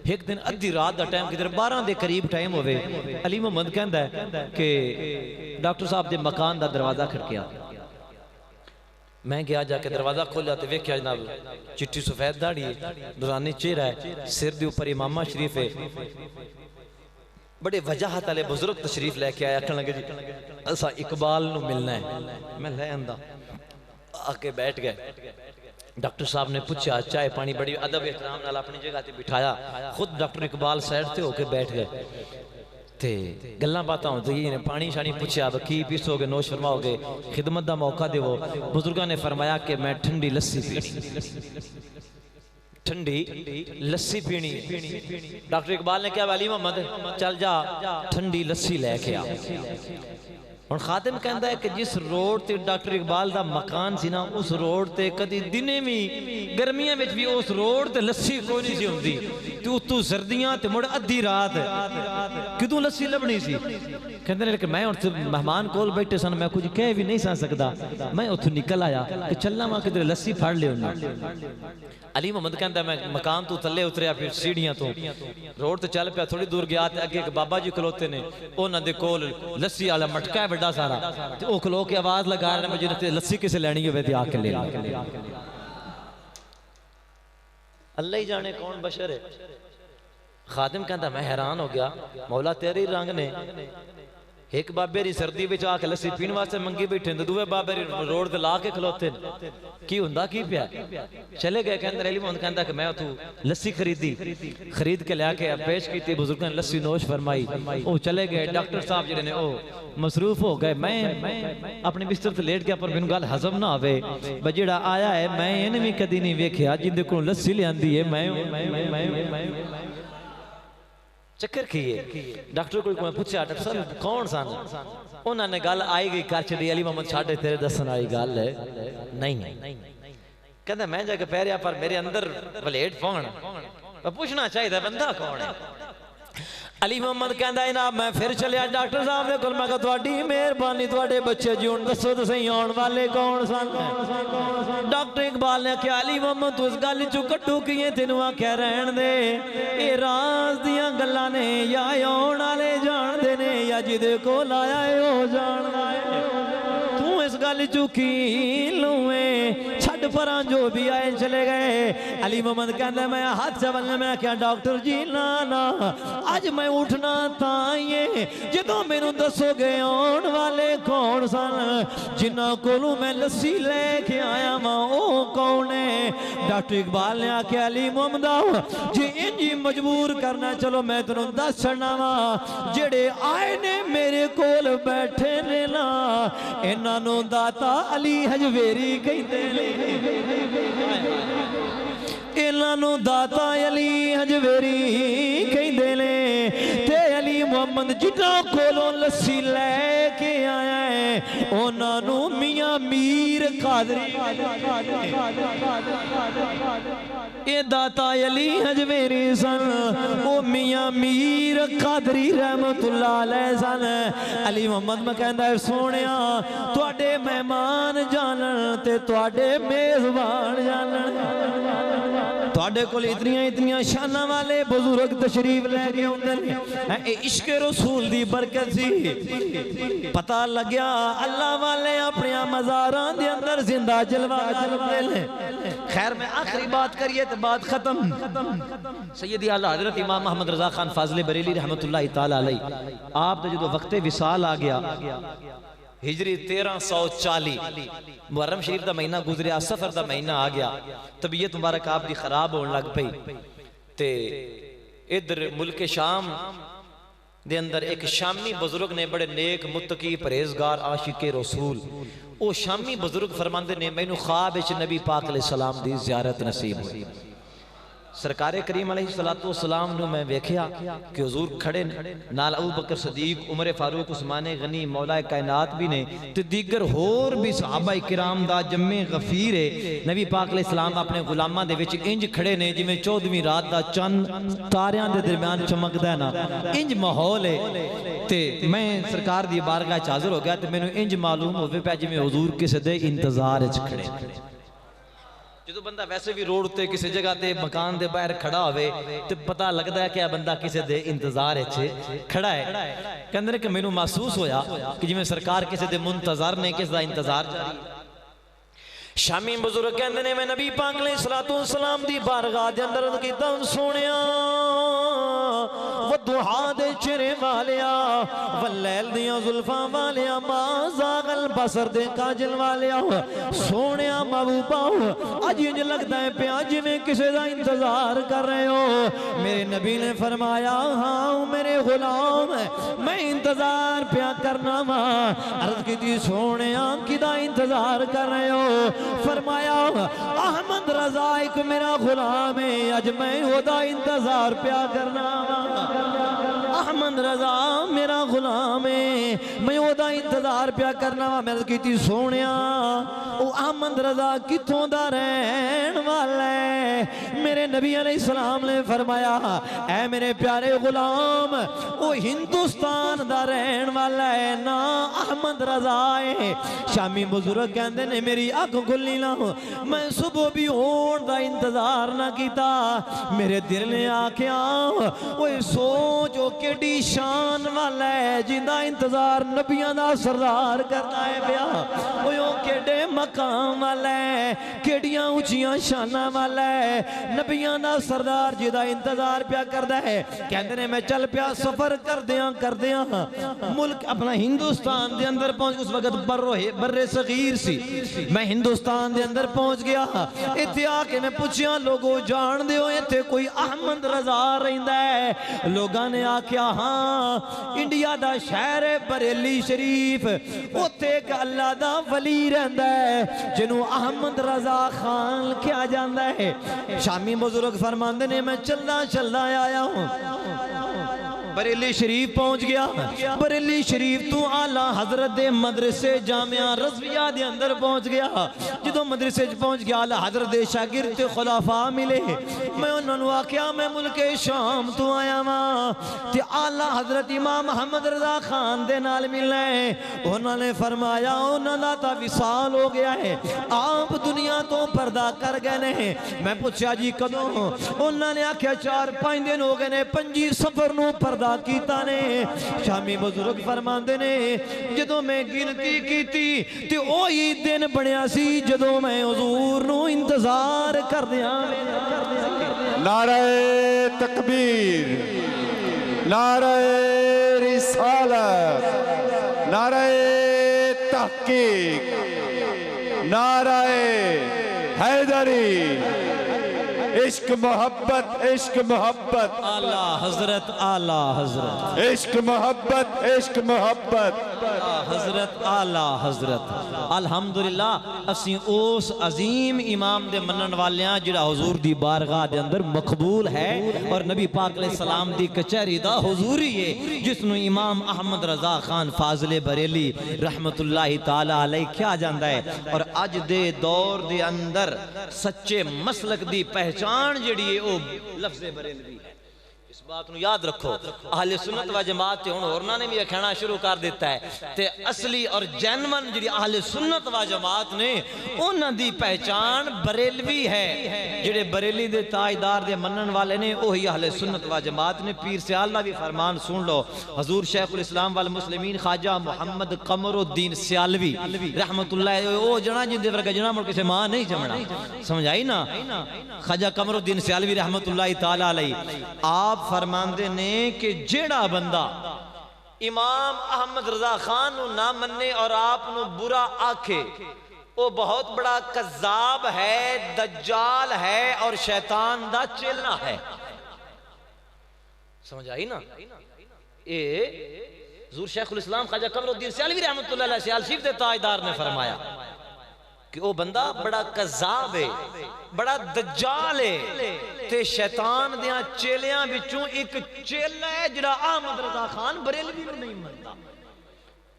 एक दिन अद्धी रात का टाइम, किधर 12 के करीब टाइम होवे, अली मुहम्मद कहता है कि डॉक्टर साहब के मकान का दरवाजा खड़किया। मैं गया जाके दरवाजा खोलिया तो वेख्या जनाब चिट्टी सफेद दाढ़ी है, नूरानी चेहरा है, सिर के ऊपर इमामा शरीफ है, बड़े वजाहत वाले बुजुर्ग तशरीफ लेके आया। आखन लगे जी असा इकबाल नू मिलना है। मैं ले आंदा, आके बैठ गए। डॉक्टर साहब ने पूछा चाय पानी, बड़ी अदब एहतराम नाल अपनी जगह ते बिठाया। खुद डॉक्टर इकबाल साइड से होके बैठ गए ते गल्लां बातां होंदी ने। पानी शानी पूछा की पीसोगे, नोश फरमाओगे, खिदमत का मौका देवो। बुजुर्गों ने फरमाया कि मैं ठंडी लस्सी पीनी, ठंडी लस्सी पीनी। डॉक्टर इकबाल ने कहा अली मोहम्मद चल जा ठंडी लस्सी लेके आ। हुण खादिम कहता है कि जिस रोड ते डॉक्टर इकबाल का मकान सी ना, उस रोड ते कदी दिने भी गर्मियां में भी उस रोड ते लस्सी कोई नहीं सी होंदी, ते उतों सर्दियां ते मुड़ अद्धी रात कितों लस्सी लभनी सी। कहते हैं कि मैं उत्थे मेहमान कोल बैठे सन, मैं कुछ कह भी नहीं सा सकता, मैं उत्थों निकल आया कि चलना वहां किधर लस्सी फड़ ले। अली मोहम्मद कहता मैं मकान तो थले उतरिया, फिर सीढ़ियां तो रोड तो चल पाया। थोड़ी दूर गया, अगे एक बाबा जी खलोते ने, उन्होंने कोल लस्सी वाला मटका है बड़ा सारा, तो वो खलो के आवाज लगा रहे मुझे लस्सी किसे लैनी हो आके ले। अल्लाह ही जाने कौन बशर है। खादिम कहता मैं हैरान हो गया, मौला तेरे ही रंग ने। एक बाबे री सर्दी में आके लस्सी पीने वास्ते मंगी बैठे, दूसरे बाबे रोड ते ला के खलोते की हुंदा की पिया। चले गए कहते अली मोहम्मद कहता कि मैं उतू लस्सी खरीदी, खरीद के लिया के पेश की, बुजुर्गों ने लस्सी नोश फरमाई, वो चले गए। डॉक्टर साहब जिहड़े ने ओ मसरूफ हो गए। मैं अपने बिस्तर से लेट गया, पर मैनूं गल हजम ना आवे ब जिहड़ा आया है मैं इन्हें भी कदी नहीं वेख्या जिंदे कोलों लस्सी लियांदी है। मैं चक्कर की है। डॉक्टर को पूछा डॉक्टर साहब कौन सन, उन्होंने गल आई गई कर छड़ी, अली मोहम्मद छाड़े तेरे दसन वाली गल है नहीं। कहता मैं जाके पैरिया, पर मेरे अंदर वलेट पौन पूछना चाहिए बंदा कौन है। अली मोहम्मद कहता है ना, मैं फिर चलिया डॉक्टर साहब ने कोल, मैं कहा तुहाडी मेहरबानी, तुहाडे बच्चे जी हुण दसो तो सही आउण वाले कौन सन। डॉक्टर इकबाल ने आख्या अली मोहम्मद तू इस गल चों कट्टू किए, तेनू आख्या रहन दे, ये राज दियां गल्लां ने, या आउण वाले जाणदे ने, या जिहदे कोल आया है ओ जाणदा है। तू इस गल चों की लूए, छड़ परां जो भी आए चले गए। अली मोहम्मद कहता मैं हाथ चवलने, मैं क्या डॉक्टर जी ना ना अज मैं उठना ताइए जो मैनू दसोगे आने वाले कौन सन, जिन्हों को मैं लस्सी लेके आया वा वो कौन है। डॉक्टर इकबाल ने आख्या अली मोहम्मद जी इंजी मजबूर करना, चलो मैं तेनों दस छड़ना वा, जेड़े आए ने मेरे कोल बैठे ने ना, इन्हों दाता अली हजवेरी कहते ने, इन्हों दाता अली हजवेरी कहते ने। ते अली मोहम्मद जिन्हों कोलों लस्सी लैके आया है उन्होंने मियां मीर कादरी, ये दाता अली हजवेरी सन, वो मियां मीर कादरी रहमतुल्लाह अलैह सन। अली मोहम्मद मैं कहंदा सोहणिया तुहाडे मेहमान जानन ते तुहाडे मेज़बान जानन। तुहाडे कोल इतनियां शानां वाले बुजुर्ग तशरीफ लैके आउंदे ने। इश्क रसूल दी बरकत सी। पता लग्या अल्लाह वाले अपने मज़ारां दे अंदर जिंदा जलवा करदे ने। खैर मैं आखिरी बात करिए तो बात खत्म। सैयदी आला हज़रत इमाम मोहम्मद रज़ा खान फाज़िल बरेली रहमतुल्लाह तआला अलैह आप तो जो वक्ते विसाल आ गया हिजरी 1340 मुहर्रम शरीफ का महीना गुजरिया, सफर का महीना आ गया, तबीयत मुबारक आप दी खराब होने लग पई। ते इधर मुल्क शाम दे अंदर एक शामी बुजुर्ग ने बड़े नेक मुत्तकी परहेजगार आशिके रसूल वो शामी बुजुर्ग फरमाते ने मैनू ख्वाब विच नबी पाक अलैहिस्सलाम दी ज़ियारत नसीब हुई। सरकारे करीम अलैहिस्सलाम नू मैं वेख्या कि हुजूर खड़े नाल अबू बकर सदीक उमर फारूक उस्माने गनी मौला कायनात भी ने ते दीगर होर भी सहाबा किराम दा जम्मे गफीर है। नबी पाक अलैहिस्सलाम अपने गुलामां दे विच इंज खड़े ने जिवें 14वीं रात दा चंद तारियां दे दरमियान चमकदा है ना, इंज माहौल है। ते मैं सरकार दी बारगाह च हाज़िर हो गया ते मैनू इंज मालूम होवे पिया जिवें हुजूर किसी दे इंतजार च खड़े। जो बंदा वैसे भी रोड ते किसी जगह ते मकान दे बाहर खड़ा होवे तो पता लगता है कि यह बंदा किसी दे इंतजार खड़ा है। कहते कि मैनू महसूस होया कि जिवें सरकार किसी दे मुंतज़र ने, किसी दा इंतजार जारी। शामी बुजुर्ग कहते ने मैं नबी पाक अलैहिस्सलाम दी बारगाह दे अंदर अर्ज़ कीता सोहणिया वदुहा दे चेहरे वालिया वलैल दियां जुल्फां वालिया माज़ागल बसर दे काजल वालिया सोहणिया महबूबा अज इंज लगदा है पिया जिवें किसी दा इंतजार कर रहे हो। मेरे नबी ने फरमाया हाँ मेरे गुलाम मैं इंतजार पिया करना वा। अर्ज़ कीती सोहणिया किदा इंतजार कर रहे हो? फरमाया अहमद रज़ा एक मेरा गुलाम है अज मैं ओदा इंतजार पिया करना। अहमद रज़ा मेरा गुलाम है मैं ओदा इंतजार पिया करना। मैं कीती सोहणिया ओ अहमद रज़ा किथों दा रहन वाला है? मेरे नबी अलैहिस्सलाम ने फरमाया ऐ मेरे प्यारे गुलाम ओ हिंदुस्तान दा रहन वाला है ना अहमद रज़ा है। शामी बुजुर्ग कहंदे ने मेरी अख खुली ना मैं सुबह भी होण दा इंतजार ना कीता। मेरे दिल ने आख्या ओए सोच ओ केडी शान वाला है जिंदा इंतजार नबियां दा सरदार करता है पिया। ओए ओ केडे मकाम वाला है केडियां ऊंचियां शाना वाला है नबियां दा सरदार जिदा इंतजार पिया करदा है। कहंदे ने मैं चल पिया सफर करदियां मुल्क अपना हिंदुस्तान दे अंदर पहुंच। उस वक्त बर्रे सगीर सी। मैं हिंदुस्तान दे अंदर पहुंच गया। इत्थे आके मैं पूछया लोगो जान दे हो इत्थे कोई अहमद रज़ा रहिंदा है? लोगां ने आख्या हाँ इंडिया दा शहर है बरेली शरीफ उत्थे एक अल्लाह दा वली रहिंदा है जिन्हों अहमद रज़ा खान कहा जाता है। शामी बुजुर्ग फरमांदे ने मैं चलदा आया हूँ बरेली शरीफ पहुंच गया। बरेली शरीफ तू आला हजरत दे मदरसे जामिया रज़विया दे अंदर पहुंच गया। जो मदरसे पहुंच गया आला हजरत दे शागिर्द ते खुलाफा मिले। मैं उन्होंने आख्या मैं मुल्के शाम तो आया वां ते आला हजरत इमाम मोहम्मद रज़ा खान दे नाल मिलना है। उन्होंने फरमाया उन्होंने ता विसाल हो गया है आप दुनिया तो पर्दा कर गए ने। मैं पूछा जी कदों? उन्होंने आख्या 4-5 दिन हो गए ने 25 सफर नूं पर्दा कीता ने। शामी बुजुर्ग फरमांदे ने जदों मैं गिनती कीती ते ओही दिन बनया सी जदों मैं हुजूर नूं इंतजार करदियां। नारे तकबीर नारे रिसालत नारे तहकीक नारे हैदरी इश्क मोहब्बत आला हजरत इश्क मोहब्बत हजरत आला हजरत। अल्हम्दुलिल्लाह असी उस अजीम इमाम दे मनन वालियां जिहड़ा हुजूर दी बारगाह दे अंदर मकबूल है और नबी पाक अलैहिस्सलाम दी कचहरी दा हुजूरी है जिसनु इमाम अहमद रज़ा खान फाज़िल बरेली रहमतुल्लाहि ताला अलैह कहा जाता है। और अज दे दौर दे अंदर सच्चे मसलक दी पहचान जिहड़ी है वो लफ्ज़े बरेलवी है। इस बात को याद रखो, अहले सुन्नत व जमात ते हुण होरना ने भी कहना शुरू कर दिता है ते असली और जैनवन जी अहले सुन्नत व जमात ने उन्हां दी पहचान बरेलवी है। जेड़े बरेली दे ताजदार दे मनन वाले ने वही अहले सुन्नत व जमात ने। पीर सियाल दा भी फरमान सुन लो, हजूर शेखुल इस्लाम वल मुस्लिमीन ख्वाजा मुहम्मद कमरुद्दीन सियालवी रहमतुल्लाह ओ जना जिंदे वर्गा जना मुड़ किसे मां नहीं जमना, समझ आई ना। ख्वाजा कमरुद्दीन सियालवी रहमतुल्लाह ताला अलैहि आप फरमांदे ने कि जेड़ा बंदा इमाम अहमद रजा खान नू ना मन्ने और आप नू बुरा आखे वो बहुत बड़ा कज़्ज़ाब है, दज्जाल है और शैतान दा चेला है। समझ आई ना। ये हुज़ूर शेखुल इस्लाम ख्वाजा कमरुद्दीन सियालवी रहमतुल्लाह अलैहि सियाल शरीफ दे ताजदार ने फरमाया कि वो बंदा बड़ा कज़्ज़ाब है, बड़ा दज्जाल है ते शैतान दियां चेलियां विचों एक चेला है जिहड़ा अहमद रजा खान बरेलवी नूं नहीं मनदा।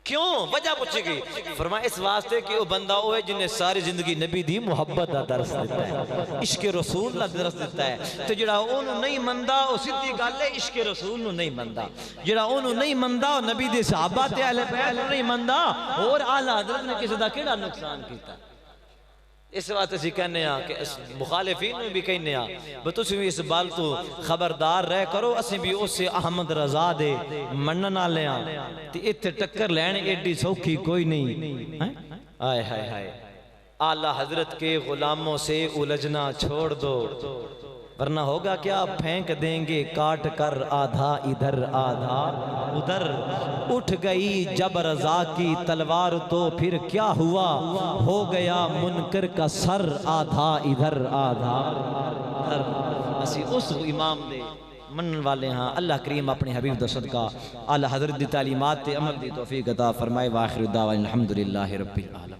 क्यों? वजह पूछी गई। फरमाया इस वास्ते कि वो बंदा वो है जिन्हें सारी जिंदगी नबी दी मुहब्बत का दर्स दिता है, इश्क रसूल का दर्स दिता है। तो जिहड़ा ओनू नहीं मनदा वो सीधी गल है इश्क रसूल नूं नहीं मनदा। जिहड़ा ओनू नहीं मनदा वो नबी दे सहाबा ते अहले बैत नूं नहीं मनदा। और आला हज़रत ने किसी दा केड़ा नुकसान कीता। इस वास्ते असीं कहने कि मुखालिफीन भी कहने भी तुसीं भी इस बाल तो खबरदार रह करो। असीं भी उस अहमद रजा दे मनन वाले हां ते इत्थे टक्कर लैण एडी सौखी कोई नहीं है। आय हाय हाय, आला हजरत के गुलामों से उलझना छोड़ दो वरना होगा क्या, फेंक देंगे काट कर आधा इधर आधा उधर। उठ गई जब रजा की तलवार तो फिर क्या हुआ, हो गया मुनकर का सर आधा इधर आधा उधर। असी उस इमाम दे मनन वाले हाँ। अल्लाह करीम अपने हबीब दा सदका आला हज़रत दी तालीमात ते अमल दी तौफीक अता फरमाए। व आखिर दावा अल्हम्दुलिल्लाहि रब्बिल आलमीन।